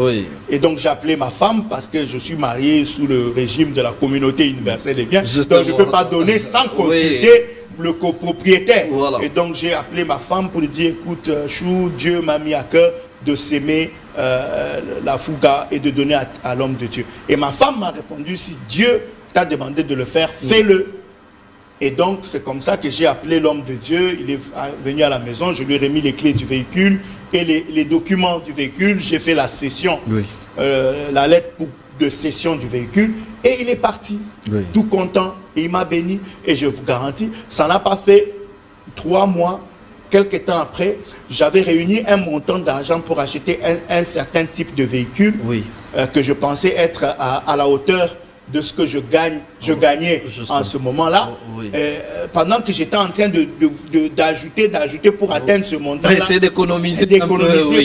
Et donc, j'ai appelé ma femme parce que je suis marié sous le régime de la communauté universelle des biens. Donc, je ne peux pas donner sans consulter le copropriétaire. Et donc, j'ai appelé ma femme pour lui dire, écoute, Chou, Dieu m'a mis à cœur de s'aimer la Fuga et de donner à l'homme de Dieu. Et ma femme m'a répondu, si Dieu t'a demandé de le faire, fais-le. Et donc, c'est comme ça que j'ai appelé l'homme de Dieu. Il est venu à la maison, je lui ai remis les clés du véhicule et les documents du véhicule. J'ai fait la cession, la lettre de cession du véhicule et il est parti, tout content. Et il m'a béni et je vous garantis, ça n'a pas fait 3 mois. Quelques temps après, j'avais réuni un montant d'argent pour acheter un certain type de véhicule que je pensais être à la hauteur de ce que je gagnais en ce moment-là. Pendant que j'étais en train d'ajouter pour atteindre ce montant-là, essayer d'économiser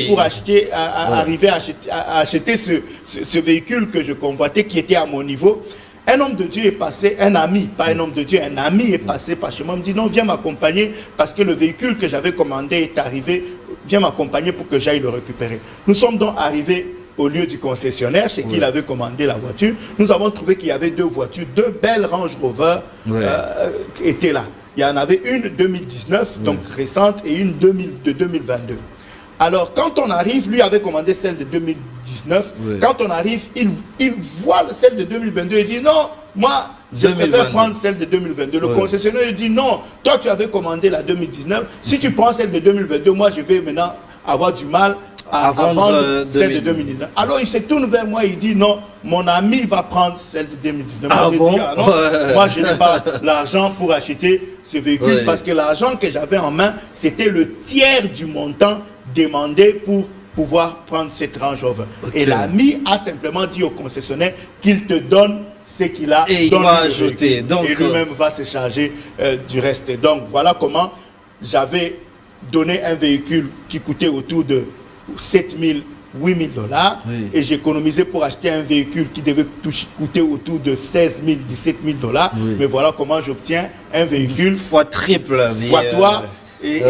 pour arriver à acheter ce véhicule que je convoitais, qui était à mon niveau. Un homme de Dieu est passé, un ami, pas un homme de Dieu, un ami est passé par chez moi, me dit non, viens m'accompagner parce que le véhicule que j'avais commandé est arrivé, viens m'accompagner pour que j'aille le récupérer. Nous sommes donc arrivés au lieu du concessionnaire chez qui il avait commandé la voiture. Nous avons trouvé qu'il y avait 2 voitures, 2 belles Range Rover qui étaient là. Il y en avait une 2019, donc récente, et une de 2022. Alors, quand on arrive, lui avait commandé celle de 2019. Quand on arrive, il voit celle de 2022 et dit non, moi, je préfère prendre celle de 2022. Le concessionnaire lui dit non, toi, tu avais commandé la 2019. Si tu prends celle de 2022, moi, je vais maintenant avoir du mal à vendre celle de 2019. Alors, il se tourne vers moi et il dit non, mon ami va prendre celle de 2019. Moi, je n'ai pas l'argent pour acheter ce véhicule parce que l'argent que j'avais en main, c'était le tiers du montant demandé pour pouvoir prendre cette Range Rover. Et l'ami a simplement dit au concessionnaire qu'il te donne ce qu'il a et il va ajouter. Donc, et lui-même va se charger du reste. Et donc voilà comment j'avais donné un véhicule qui coûtait autour de 7 000, 8 000 $, et j'ai économisé pour acheter un véhicule qui devait coûter autour de 16 000, 17 000 $. Mais voilà comment j'obtiens un véhicule. Fois triple. Fois toi. Et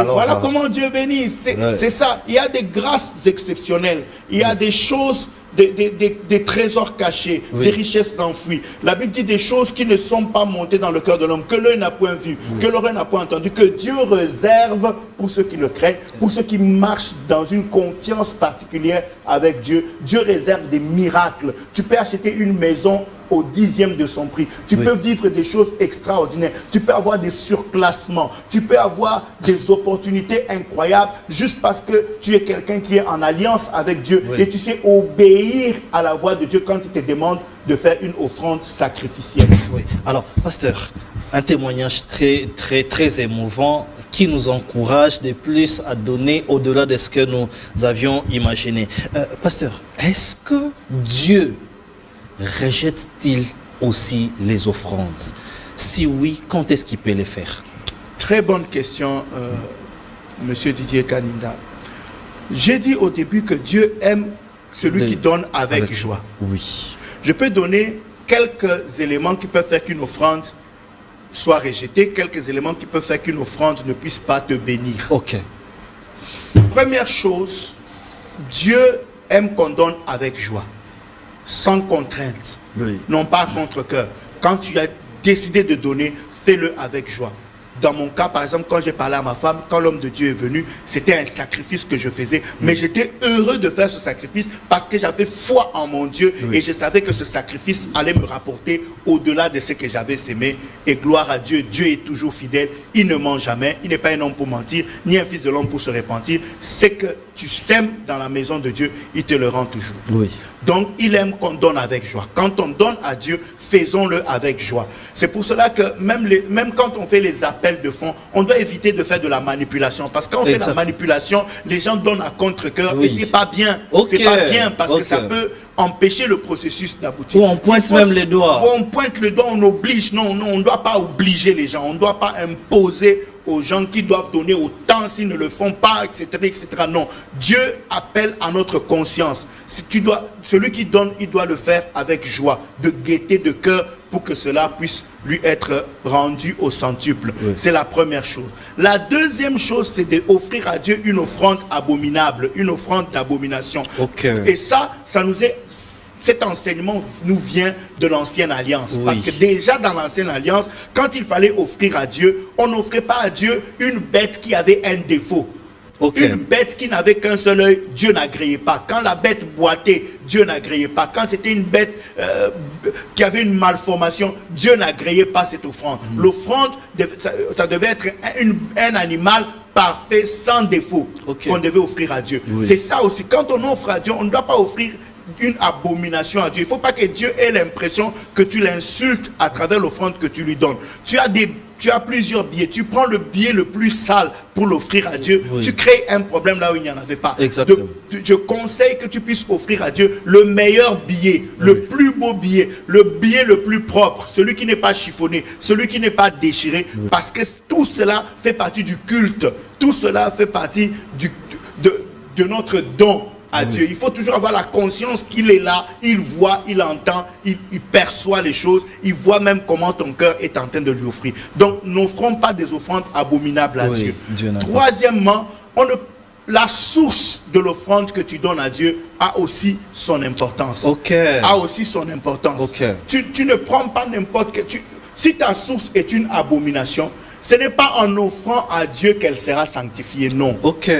voilà comment Dieu bénit. C'est ça. Il y a des grâces exceptionnelles. Il y a des choses, des trésors cachés, des richesses enfouies. La Bible dit des choses qui ne sont pas montées dans le cœur de l'homme, que l'œil n'a point vu, que l'oreille n'a point entendu, que Dieu réserve pour ceux qui le craignent, pour ceux qui marchent dans une confiance particulière avec Dieu. Dieu réserve des miracles. Tu peux acheter une maison au 10e de son prix. Tu peux vivre des choses extraordinaires. Tu peux avoir des surclassements. Tu peux avoir des opportunités incroyables juste parce que tu es quelqu'un qui est en alliance avec Dieu et tu sais obéir à la voix de Dieu quand il te demande de faire une offrande sacrificielle. Oui. Alors, pasteur, un témoignage très émouvant qui nous encourage de plus à donner au-delà de ce que nous avions imaginé. Pasteur, est-ce que Dieu rejette-t-il aussi les offrandes? Si oui, quand est-ce qu'il peut les faire? Très bonne question, Monsieur Didier Kaninda. J'ai dit au début que Dieu aime celui qui donne avec joie. Oui. Je peux donner quelques éléments qui peuvent faire qu'une offrande soit rejetée, quelques éléments qui peuvent faire qu'une offrande ne puisse pas te bénir. Ok. Première chose, Dieu aime qu'on donne avec joie, sans contrainte, non pas contre cœur. Quand tu as décidé de donner, fais-le avec joie. Dans mon cas, par exemple, quand j'ai parlé à ma femme, quand l'homme de Dieu est venu, c'était un sacrifice que je faisais. Mais j'étais heureux de faire ce sacrifice parce que j'avais foi en mon Dieu et je savais que ce sacrifice allait me rapporter au-delà de ce que j'avais semé. Et gloire à Dieu, Dieu est toujours fidèle. Il ne ment jamais. Il n'est pas un homme pour mentir, ni un fils de l'homme pour se repentir. C'est que tu sèmes dans la maison de Dieu, il te le rend toujours. Oui. Donc, il aime qu'on donne avec joie. Quand on donne à Dieu, faisons-le avec joie. C'est pour cela que même quand on fait les appels de fonds, on doit éviter de faire de la manipulation. Parce que quand on fait la manipulation, les gens donnent à contre-cœur et c'est pas bien. C'est pas bien parce que ça peut empêcher le processus d'aboutir. Ou on pointe même les doigts. Ou on pointe le doigt, on oblige. Non, on ne doit pas obliger les gens. On ne doit pas imposer aux gens qui doivent donner autant s'ils ne le font pas, etc., etc. Non, Dieu appelle à notre conscience. Si celui qui donne, il doit le faire avec joie, de gaieté de cœur, pour que cela puisse lui être rendu au centuple. C'est la première chose. La deuxième chose, c'est d'offrir à Dieu une offrande abominable, une offrande d'abomination. Et ça nous est... Cet enseignement nous vient de l'ancienne alliance. Parce que déjà dans l'ancienne alliance, quand il fallait offrir à Dieu, on n'offrait pas à Dieu une bête qui avait un défaut. Une bête qui n'avait qu'un seul œil, Dieu n'agréait pas. Quand la bête boitait, Dieu n'agréait pas. Quand c'était une bête qui avait une malformation, Dieu n'agréait pas cette offrande. L'offrande, ça devait être un animal parfait, sans défaut, qu'on devait offrir à Dieu. C'est ça aussi. Quand on offre à Dieu, on ne doit pas offrir une abomination à Dieu. Il ne faut pas que Dieu ait l'impression que tu l'insultes à travers l'offrande que tu lui donnes. Tu as plusieurs billets. Tu prends le billet le plus sale pour l'offrir à Dieu. Tu crées un problème là où il n'y en avait pas. Je conseille que tu puisses offrir à Dieu le meilleur billet, le plus beau billet, le billet le plus propre, celui qui n'est pas chiffonné, celui qui n'est pas déchiré, parce que tout cela fait partie du culte. Tout cela fait partie de notre don à Dieu. Il faut toujours avoir la conscience qu'il est là, il voit, il entend, il perçoit les choses, il voit même comment ton cœur est en train de lui offrir. Donc, n'offrons pas des offrandes abominables à Dieu. Troisièmement, la source de l'offrande que tu donnes à Dieu a aussi son importance. A aussi son importance. Tu ne prends pas n'importe quel... Si ta source est une abomination, ce n'est pas en offrant à Dieu qu'elle sera sanctifiée, non.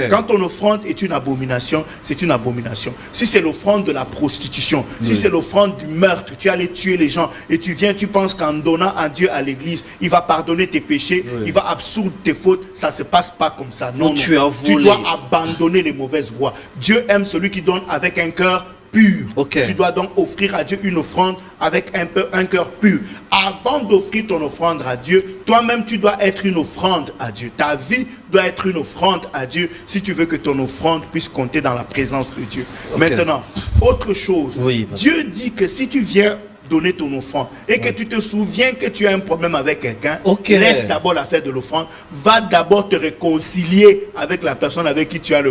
Quand ton offrande est une abomination, c'est une abomination. Si c'est l'offrande de la prostitution, si c'est l'offrande du meurtre, tu allais tuer les gens et tu viens, tu penses qu'en donnant à Dieu à l'église, il va pardonner tes péchés, il va absoudre tes fautes, ça ne se passe pas comme ça. Non, tu dois abandonner les mauvaises voies. Dieu aime celui qui donne avec un cœur pur. Tu dois donc offrir à Dieu une offrande avec un cœur pur. Avant d'offrir ton offrande à Dieu, toi-même tu dois être une offrande à Dieu. Ta vie doit être une offrande à Dieu si tu veux que ton offrande puisse compter dans la présence de Dieu. Maintenant, autre chose. Dieu dit que si tu viens donner ton offrande et que tu te souviens que tu as un problème avec quelqu'un, laisse d'abord l'affaire de l'offrande, va d'abord te réconcilier avec la personne avec qui tu as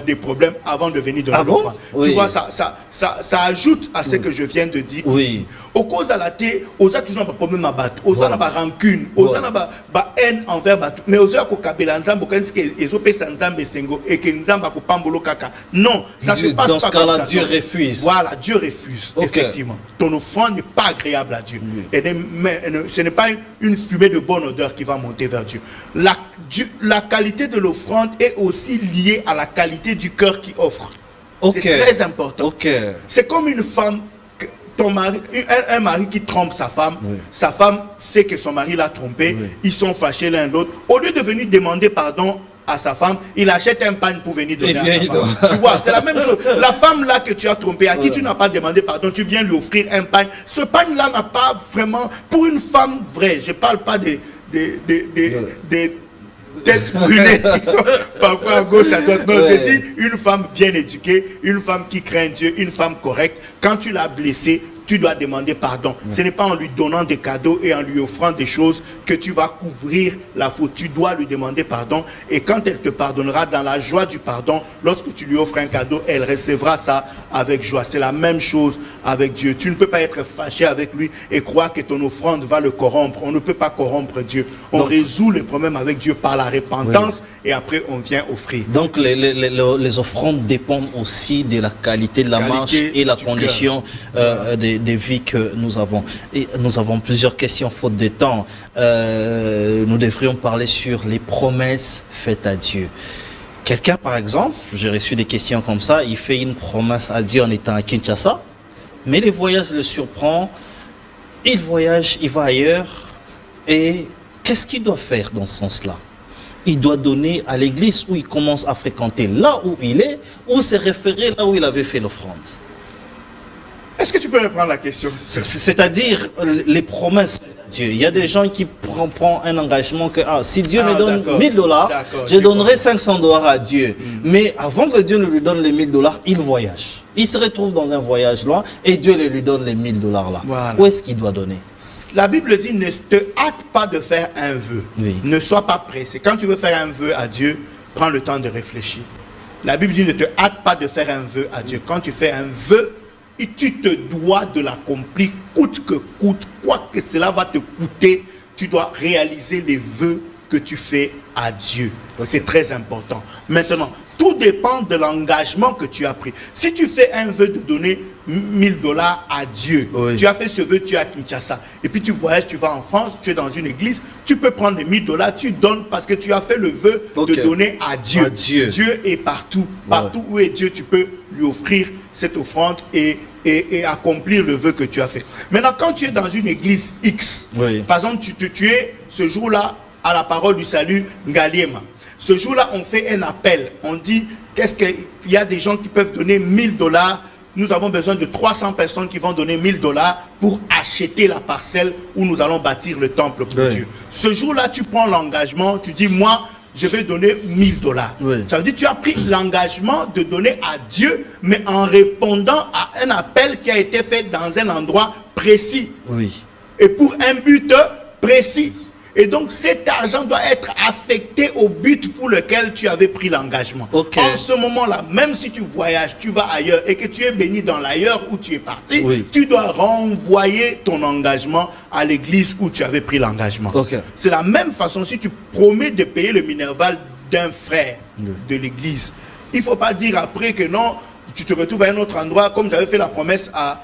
des problèmes avant de venir donner l'offrande. Tu vois, ça ajoute à ce que je viens de dire ici. Au cause à la thé, aux a toujours un problème à battre, aux a pas rancune, aux a pas haine envers battre, mais aux a ko kabela nzambo quand ils ont payé nzambe sengo et que nzamba ko pambolo kaka. Non, ça se passe dans pas ce cas-là, comme ça. Dieu refuse. Voilà, Dieu refuse, effectivement. Ton offrande n'est pas agréable à Dieu. Ce n'est pas une fumée de bonne odeur qui va monter vers Dieu. La qualité de l'offrande est aussi liée à la qualité du cœur qui offre. C'est très important. C'est comme une femme, ton mari, un mari qui trompe sa femme sait que son mari l'a trompé, ils sont fâchés l'un l'autre. Au lieu de venir demander pardon à sa femme, il achète un pagne pour venir donner à sa femme. Tu vois, c'est la même chose. La femme là que tu as trompée, à qui tu n'as pas demandé pardon, tu viens lui offrir un pagne. Ce pagne là n'a pas vraiment, pour une femme vraie, je parle pas des têtes brûlées qui sont parfois à gauche, à droite. Non, je dis une femme bien éduquée, une femme qui craint Dieu, une femme correcte. Quand tu l'as blessée, tu dois demander pardon. Ce n'est pas en lui donnant des cadeaux et en lui offrant des choses que tu vas couvrir la faute. Tu dois lui demander pardon. Et quand elle te pardonnera, dans la joie du pardon, lorsque tu lui offres un cadeau, elle recevra ça avec joie. C'est la même chose avec Dieu. Tu ne peux pas être fâché avec lui et croire que ton offrande va le corrompre. On ne peut pas corrompre Dieu. On résout les problèmes avec Dieu par la repentance et après on vient offrir. Donc les offrandes dépendent aussi de la qualité de la marche et la condition des vies que nous avons. Et nous avons plusieurs questions faute de temps. Nous devrions parler sur les promesses faites à Dieu. Quelqu'un, par exemple, j'ai reçu des questions comme ça, il fait une promesse à Dieu en étant à Kinshasa, mais les voyages le surprend, il voyage, il va ailleurs, et qu'est-ce qu'il doit faire dans ce sens-là? Il doit donner à l'église où il commence à fréquenter, là où il est, ou se référer là où il avait fait l'offrande. Est-ce que tu peux reprendre la question? C'est-à-dire les promesses de Dieu. Il y a des gens qui prennent un engagement que si Dieu me donne $1000, je donnerai $500 à Dieu. Mais avant que Dieu ne lui donne les $1000, il voyage. Il se retrouve dans un voyage loin et Dieu lui donne les $1000 là. Voilà. Où est-ce qu'il doit donner? La Bible dit ne te hâte pas de faire un vœu. Ne sois pas pressé. Quand tu veux faire un vœu à Dieu, prends le temps de réfléchir. La Bible dit ne te hâte pas de faire un vœu à Dieu. Quand tu fais un vœu, et tu te dois de l'accomplir coûte que coûte, quoi que cela va te coûter, tu dois réaliser les vœux que tu fais à Dieu. C'est très important. Maintenant, tout dépend de l'engagement que tu as pris. Si tu fais un vœu de donner $1000 à Dieu, tu as fait ce vœu, tu es à Kinshasa, et puis tu voyages, tu vas en France, tu es dans une église, tu peux prendre les $1000, tu donnes parce que tu as fait le vœu de donner à Dieu. Dieu est partout. Partout où est Dieu, tu peux lui offrir cette offrande et accomplir le vœu que tu as fait. Maintenant, quand tu es dans une église X, par exemple, tu es ce jour-là à la parole du salut Ngaliema. Ce jour-là, on fait un appel. On dit, il y a des gens qui peuvent donner $1000. Nous avons besoin de 300 personnes qui vont donner $1000 pour acheter la parcelle où nous allons bâtir le temple pour Dieu. Ce jour-là, tu prends l'engagement, tu dis, moi, je vais donner $1000. Ça veut dire que tu as pris l'engagement de donner à Dieu, mais en répondant à un appel qui a été fait dans un endroit précis. Et pour un but précis. Et donc cet argent doit être affecté au but pour lequel tu avais pris l'engagement. En ce moment-là, même si tu voyages, tu vas ailleurs et que tu es béni dans l'ailleurs où tu es parti, tu dois renvoyer ton engagement à l'église où tu avais pris l'engagement. C'est la même façon si tu promets de payer le minerval d'un frère de l'église. Il ne faut pas dire après que non, tu te retrouves à un autre endroit, comme j'avais fait la promesse à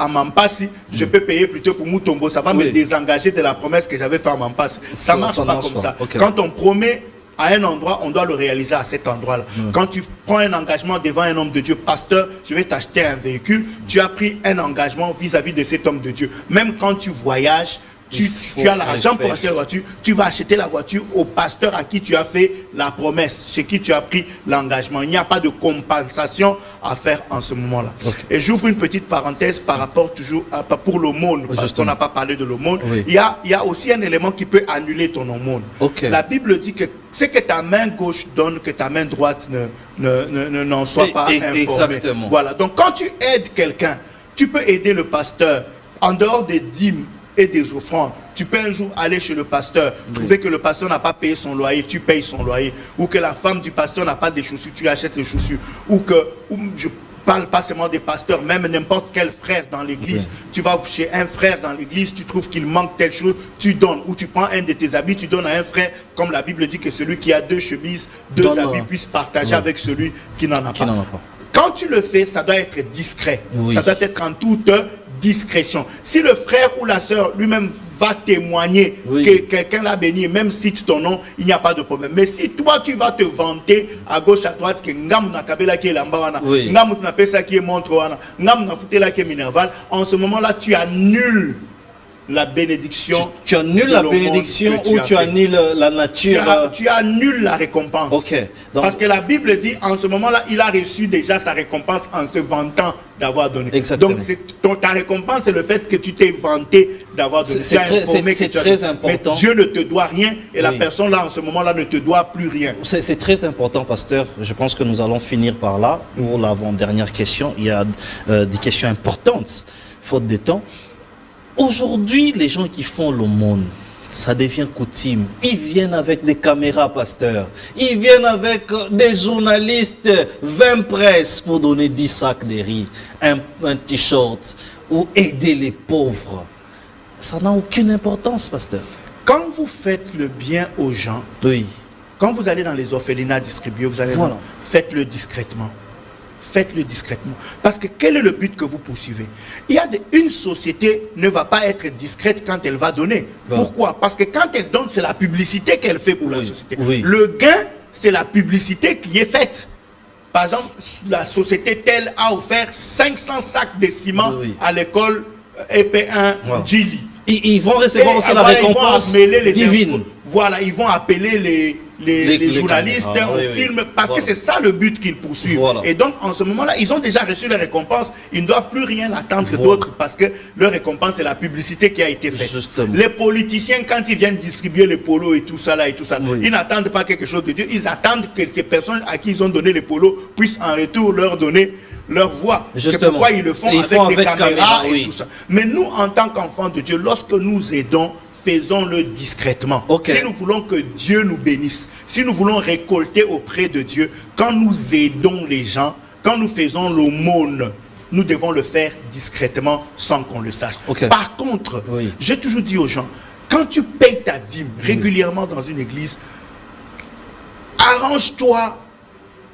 Mampasi, je peux payer plutôt pour Moutombo. Ça va me désengager de la promesse que j'avais fait à Mampasi. Ça ne marche pas comme ça. Quand on promet à un endroit, on doit le réaliser à cet endroit-là. Quand tu prends un engagement devant un homme de Dieu, pasteur, je vais t'acheter un véhicule, tu as pris un engagement vis-à-vis de cet homme de Dieu. Même quand tu voyages, tu as l'argent pour acheter la voiture, tu vas acheter la voiture au pasteur à qui tu as fait la promesse, chez qui tu as pris l'engagement. Il n'y a pas de compensation à faire en ce moment-là. Et j'ouvre une petite parenthèse par rapport toujours pour l'aumône, parce qu'on n'a pas parlé de l'aumône. Il y a aussi un élément qui peut annuler ton aumône. La Bible dit que c'est que ta main gauche donne, que ta main droite n'en soit pas informée. Voilà. Donc quand tu aides quelqu'un, tu peux aider le pasteur en dehors des dîmes et des offrandes, tu peux un jour aller chez le pasteur, trouver que le pasteur n'a pas payé son loyer, tu payes son loyer, ou que la femme du pasteur n'a pas de chaussures, tu achètes les chaussures, ou je parle pas seulement des pasteurs, même n'importe quel frère dans l'église, tu vas chez un frère dans l'église, tu trouves qu'il manque telle chose, tu donnes, ou tu prends un de tes habits, tu donnes à un frère, comme la Bible dit que celui qui a 2 chemises, 2 habits puisse partager avec celui qui n'en a pas. Quand tu le fais, ça doit être discret, ça doit être en toute discrétion. Si le frère ou la sœur lui-même va témoigner que quelqu'un l'a béni, même si tu ton nom, il n'y a pas de problème. Mais si toi tu vas te vanter à gauche à droite que ngam na kabela qui est lamba, ngam na pesa qui est montre, ngam na futela qui est minerval, en ce moment-là tu annules la bénédiction. Tu annules la bénédiction ou tu annules la nature. Tu annules la récompense. Donc, parce que la Bible dit, en ce moment-là, il a reçu déjà sa récompense en se vantant d'avoir donné. Exactement. Donc, ta récompense, c'est le fait que tu t'es vanté d'avoir donné. C'est très important. Mais Dieu ne te doit rien et la personne là, en ce moment-là, ne te doit plus rien. C'est très important, pasteur. Je pense que nous allons finir par là. Pour l'avant-dernière question, il y a des questions importantes, faute de temps. Aujourd'hui, les gens qui font l'aumône, ça devient coutume. Ils viennent avec des caméras, pasteur. Ils viennent avec des journalistes, 20 presses pour donner 10 sacs de riz, un t-shirt, ou aider les pauvres. Ça n'a aucune importance, pasteur. Quand vous faites le bien aux gens, quand vous allez dans les orphelinats distribués, vous allez faites-le discrètement. Faites-le discrètement. Parce que quel est le but que vous poursuivez? Une société ne va pas être discrète quand elle va donner. Pourquoi? Parce que quand elle donne, c'est la publicité qu'elle fait pour la société. Le gain, c'est la publicité qui est faite. Par exemple, la société telle a offert 500 sacs de ciment à l'école EP1 Djili. Ils vont recevoir aussi la récompense divine. Voilà, ils vont appeler les journalistes au film, parce que c'est ça le but qu'ils poursuivent. Et donc, en ce moment-là, ils ont déjà reçu les récompenses. Ils ne doivent plus rien attendre d'autre parce que leur récompense, c'est la publicité qui a été faite. Les politiciens, quand ils viennent distribuer les polos et tout ça, ils n'attendent pas quelque chose de Dieu. Ils attendent que ces personnes à qui ils ont donné les polos puissent en retour leur donner leur voix. C'est pourquoi ils le font avec des caméras et tout ça. Mais nous, en tant qu'enfants de Dieu, lorsque nous aidons, faisons-le discrètement. Si nous voulons que Dieu nous bénisse, si nous voulons récolter auprès de Dieu, quand nous aidons les gens, quand nous faisons l'aumône, nous devons le faire discrètement sans qu'on le sache. Par contre, j'ai toujours dit aux gens, quand tu payes ta dîme régulièrement dans une église, arrange-toi.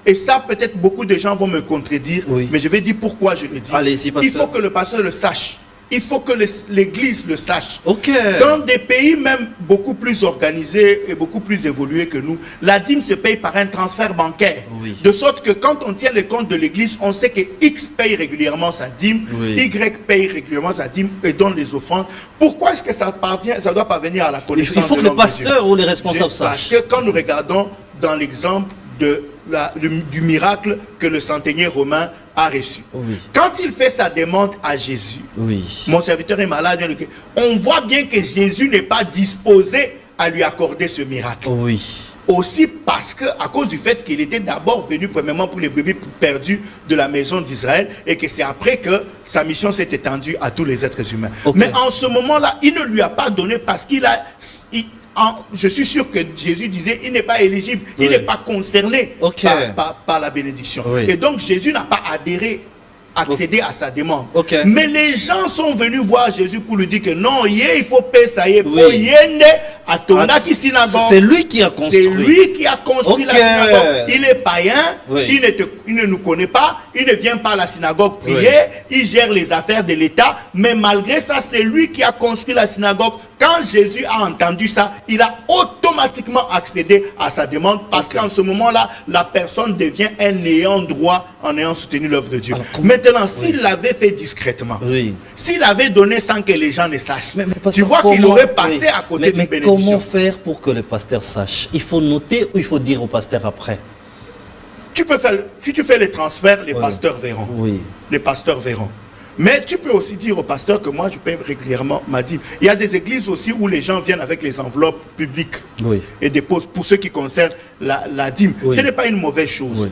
Et ça, peut-être beaucoup de gens vont me contredire, mais je vais dire pourquoi je le dis. Il faut que le pasteur le sache. Il faut que l'église le sache. Dans des pays même beaucoup plus organisés et beaucoup plus évolués que nous, la dîme se paye par un transfert bancaire. De sorte que quand on tient les comptes de l'église, on sait que X paye régulièrement sa dîme, Y paye régulièrement sa dîme et donne les offrandes. Pourquoi est-ce que ça doit parvenir à la connaissance? Il faut que le pasteur ou les responsables sachent. Parce que quand nous regardons dans l'exemple du miracle que le centenier romain a reçu. Quand il fait sa demande à Jésus, mon serviteur est malade, on voit bien que Jésus n'est pas disposé à lui accorder ce miracle. Aussi parce que, à cause du fait qu'il était d'abord venu premièrement pour les brebis perdus de la maison d'Israël et que c'est après que sa mission s'est étendue à tous les êtres humains. Mais en ce moment-là, il ne lui a pas donné parce qu'il a... je suis sûr que Jésus disait il n'est pas éligible, il n'est pas concerné par la bénédiction. Et donc Jésus n'a pas accédé à sa demande. Mais les gens sont venus voir Jésus pour lui dire que non, il faut payer ça. C'est lui qui a construit. C'est lui qui a construit la synagogue. Il est païen, il ne nous connaît pas, il ne vient pas à la synagogue prier, il gère les affaires de l'État, mais malgré ça, c'est lui qui a construit la synagogue. Quand Jésus a entendu ça, il a automatiquement accédé à sa demande parce qu'en ce moment-là, la personne devient un ayant droit en ayant soutenu l'œuvre de Dieu. Maintenant, s'il l'avait fait discrètement, s'il avait donné sans que les gens ne sachent, tu vois qu'il aurait passé à côté d'une bénédiction. Comment faire pour que le pasteur sache? Il faut noter ou il faut dire au pasteur après? Tu peux faire, si tu fais les transferts, les pasteurs verront. Les pasteurs verront. Mais tu peux aussi dire au pasteur que moi je paye régulièrement ma dîme. Il y a des églises aussi où les gens viennent avec les enveloppes publiques et déposent pour ce qui concerne la dîme. Ce n'est pas une mauvaise chose.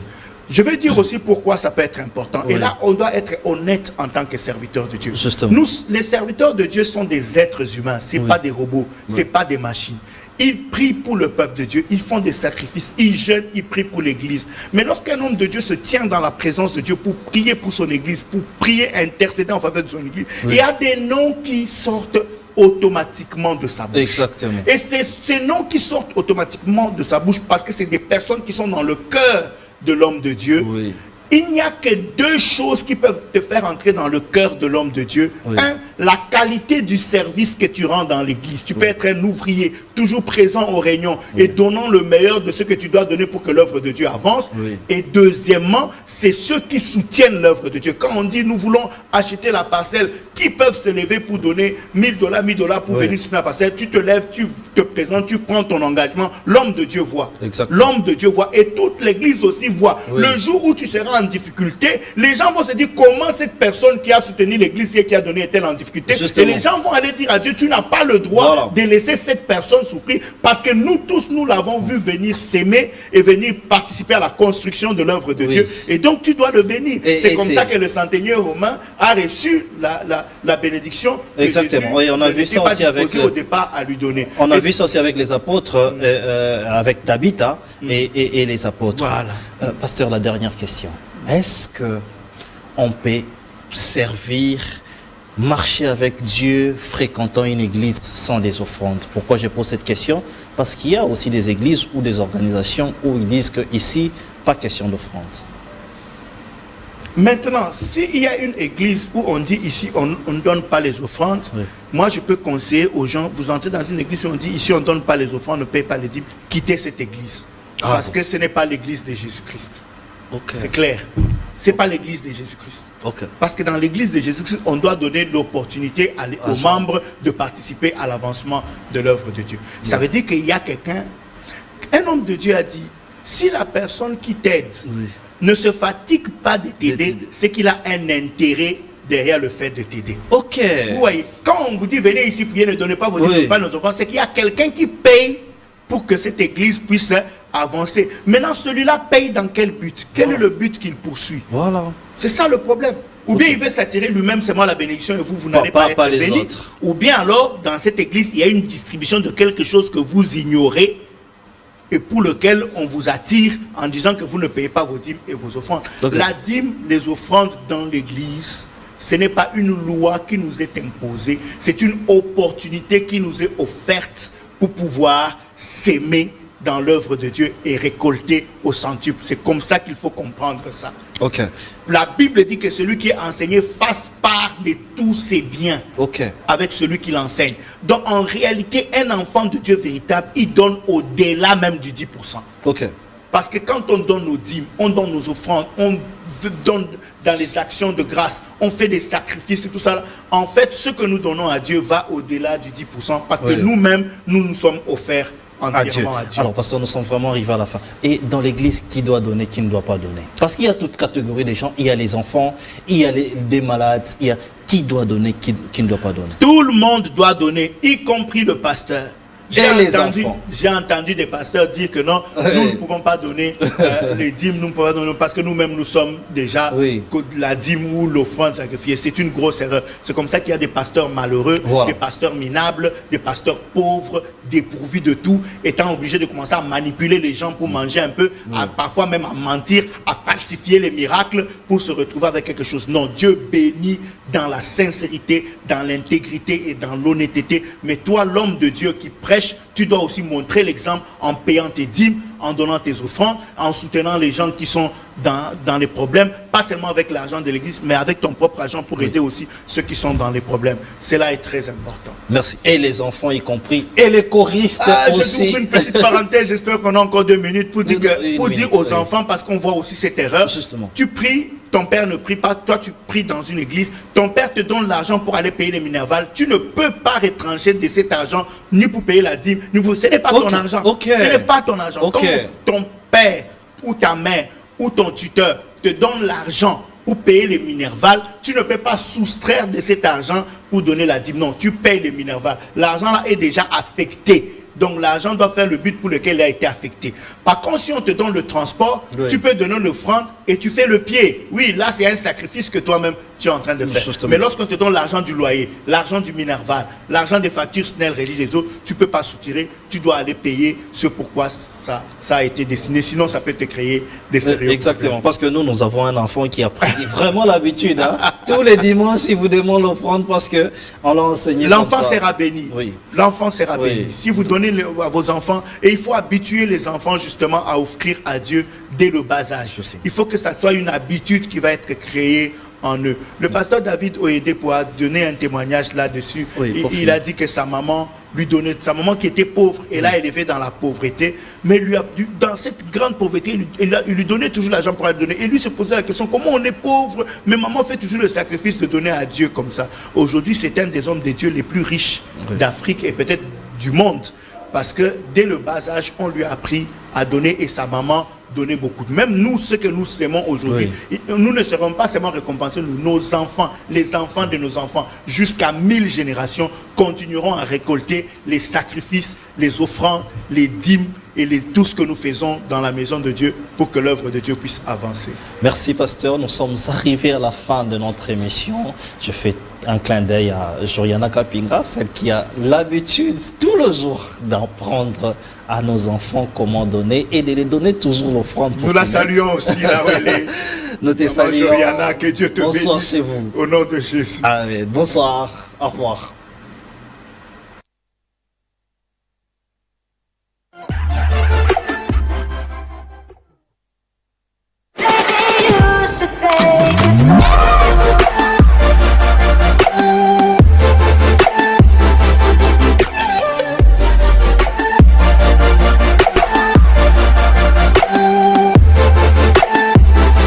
Je vais dire aussi pourquoi ça peut être important. Oui. Et là, on doit être honnête en tant que serviteur de Dieu. Justement. Nous, les serviteurs de Dieu sont des êtres humains. Ce n'est pas des robots, ce n'est pas des machines. Ils prient pour le peuple de Dieu, ils font des sacrifices, ils jeûnent, ils prient pour l'église. Mais lorsqu'un homme de Dieu se tient dans la présence de Dieu pour prier pour son église, pour prier, intercéder en faveur de son église, il y a des noms qui sortent automatiquement de sa bouche. Exactement. Et c'est ces noms qui sortent automatiquement de sa bouche parce que c'est des personnes qui sont dans le cœur de l'homme de Dieu. Oui. Il n'y a que deux choses qui peuvent te faire entrer dans le cœur de l'homme de Dieu. Oui. Un, la qualité du service que tu rends dans l'église. Tu peux être un ouvrier, toujours présent aux réunions et donnant le meilleur de ce que tu dois donner pour que l'œuvre de Dieu avance. Oui. Et deuxièmement, c'est ceux qui soutiennent l'œuvre de Dieu. Quand on dit nous voulons acheter la parcelle, qui peuvent se lever pour donner $1000 pour venir sur la parcelle, tu te lèves, tu te présentes, tu prends ton engagement. L'homme de Dieu voit. L'homme de Dieu voit. Et toute l'église aussi voit. Le jour où tu seras en difficulté, les gens vont se dire comment cette personne qui a soutenu l'église et qui a donné est-elle en difficulté. Justement. Et les gens vont aller dire à Dieu, tu n'as pas le droit de laisser cette personne souffrir parce que nous tous, nous l'avons vu venir s'aimer et venir participer à la construction de l'œuvre de Dieu. Et donc tu dois le bénir. C'est comme ça que le centenier romain a reçu la bénédiction. Exactement. Et on a vu ça aussi avec au départ à lui donner. On a vu ça aussi avec les apôtres, avec Tabitha et les apôtres. Voilà. Pasteur, la dernière question. Est-ce que on peut servir, marcher avec Dieu, fréquentant une église sans les offrandes? Pourquoi je pose cette question? Parce qu'il y a aussi des églises ou des organisations où ils disent que ici, pas question d'offrande. Maintenant, s'il y a une église où on dit ici, on ne donne pas les offrandes, moi je peux conseiller aux gens, vous entrez dans une église où on dit ici on ne donne pas les offrandes, on ne paye pas les dîmes, quittez cette église. Parce que ce n'est pas l'église de Jésus-Christ. C'est clair. Ce n'est pas l'église de Jésus-Christ. Parce que dans l'église de Jésus-Christ, on doit donner l'opportunité aux membres de participer à l'avancement de l'œuvre de Dieu. Ça veut dire qu'il y a quelqu'un, un homme de Dieu a dit, si la personne qui t'aide ne se fatigue pas de t'aider, c'est qu'il a un intérêt derrière le fait de t'aider. Vous voyez, quand on vous dit venez ici prier, ne donnez pas vos dîmes, pas nos offrandes, c'est qu'il y a quelqu'un qui paye pour que cette église puisse avancer. Maintenant, celui-là paye dans quel but? Quel est le but qu'il poursuit? C'est ça le problème. Ou bien il veut s'attirer lui-même seulement la bénédiction et vous n'allez pas être béni. Ou bien alors, dans cette église, il y a une distribution de quelque chose que vous ignorez et pour lequel on vous attire en disant que vous ne payez pas vos dîmes et vos offrandes. La dîme, les offrandes dans l'église, ce n'est pas une loi qui nous est imposée, c'est une opportunité qui nous est offerte pour pouvoir s'aimer dans l'œuvre de Dieu et récolter au centuple. C'est comme ça qu'il faut comprendre ça. La Bible dit que celui qui est enseigné fasse part de tous ses biens avec celui qui l'enseigne. Donc en réalité, un enfant de Dieu véritable, il donne au-delà même du 10%. Parce que quand on donne nos dîmes, on donne nos offrandes, on donne dans les actions de grâce, on fait des sacrifices et tout ça. En fait, ce que nous donnons à Dieu va au-delà du 10% parce que nous-mêmes, nous nous sommes offerts entièrement à Dieu. Alors, parce que nous sommes vraiment arrivés à la fin. Et dans l'église, qui doit donner, qui ne doit pas donner? Parce qu'il y a toute catégorie des gens. Il y a les enfants, il y a des malades, il y a qui doit donner, qui ne doit pas donner. Tout le monde doit donner, y compris le pasteur. J'ai entendu des pasteurs dire que non, nous ne pouvons pas donner les dîmes, nous ne pouvons pas donner parce que nous-mêmes nous sommes déjà la dîme ou l'offrande sacrifiée. C'est une grosse erreur. C'est comme ça qu'il y a des pasteurs malheureux, des pasteurs minables, des pasteurs pauvres, dépourvus de tout, étant obligés de commencer à manipuler les gens pour manger un peu, parfois même à mentir, à falsifier les miracles pour se retrouver avec quelque chose. Non, Dieu bénit dans la sincérité, dans l'intégrité et dans l'honnêteté. Mais toi, l'homme de Dieu qui prêche, tu dois aussi montrer l'exemple en payant tes dîmes, en donnant tes offrandes, en soutenant les gens qui sont dans les problèmes, pas seulement avec l'argent de l'église, mais avec ton propre argent pour aider aussi ceux qui sont dans les problèmes. Cela est très important. Merci. Et les enfants y compris, et les choristes aussi. Je t'ouvre une petite parenthèse, j'espère qu'on a encore 2 minutes pour dire, aux enfants, parce qu'on voit aussi cette erreur. Justement. Tu pries, ton père ne prie pas, toi tu pries dans une église, ton père te donne l'argent pour aller payer les minervales, tu ne peux pas retrancher de cet argent, ni pour payer la dîme, ni pour... Ce n'est pas ton argent. Ce n'est pas ton argent. Quand ton père ou ta mère ou ton tuteur te donne l'argent pour payer les minervales, tu ne peux pas soustraire de cet argent pour donner la dîme. Non, tu payes les minervales. L'argent là est déjà affecté Donc l'argent doit faire le but pour lequel il a été affecté. Par contre, si on te donne le transport, tu peux donner l'offrande et tu fais le pied. Oui, là c'est un sacrifice que toi-même tu es en train de faire. Justement. Mais lorsqu'on te donne l'argent du loyer, l'argent du Minerval, l'argent des factures Snell, Régie des autres, tu ne peux pas soutirer, tu dois aller payer ce pourquoi ça a été destiné. Sinon, ça peut te créer des sérieux. Exactement, parce que nous avons un enfant qui a pris vraiment l'habitude. Hein. Tous les dimanches, il vous demande l'offrande parce qu'on l'a enseigné. L'enfant sera béni. Oui. L'enfant sera béni. Si vous donnez à vos enfants, et il faut habituer les enfants justement à offrir à Dieu dès le bas âge. Il faut que ça soit une habitude qui va être créée en eux. Le pasteur David Oyede pourra donner un témoignage là-dessus. Oui, il a dit que sa maman lui donnait, sa maman qui était pauvre, et là elle élevée dans la pauvreté, mais lui a, dans cette grande pauvreté, il lui donnait toujours l'argent pour la donner. Et lui se posait la question, comment on est pauvre, mais maman fait toujours le sacrifice de donner à Dieu comme ça. Aujourd'hui, c'est un des hommes de Dieu les plus riches d'Afrique et peut-être du monde. Parce que dès le bas âge, on lui a appris à donner et sa maman donnait beaucoup. Même nous, ceux que nous aimons aujourd'hui, nous ne serons pas seulement récompensés, nos enfants, les enfants de nos enfants, jusqu'à 1000 générations, continueront à récolter les sacrifices, les offrandes, les dîmes et tout ce que nous faisons dans la maison de Dieu pour que l'œuvre de Dieu puisse avancer. Merci pasteur, nous sommes arrivés à la fin de notre émission. Je fais un clin d'œil à Joriana Kapinga, celle qui a l'habitude tous les jours d'apprendre à nos enfants comment donner et de les donner toujours l'offrande. Nous la saluons aussi, là où elle est. Nous te saluons. Joriana, que Dieu te bénisse. Bonsoir chez vous. Au nom de Jésus. Amen. Bonsoir. Au revoir.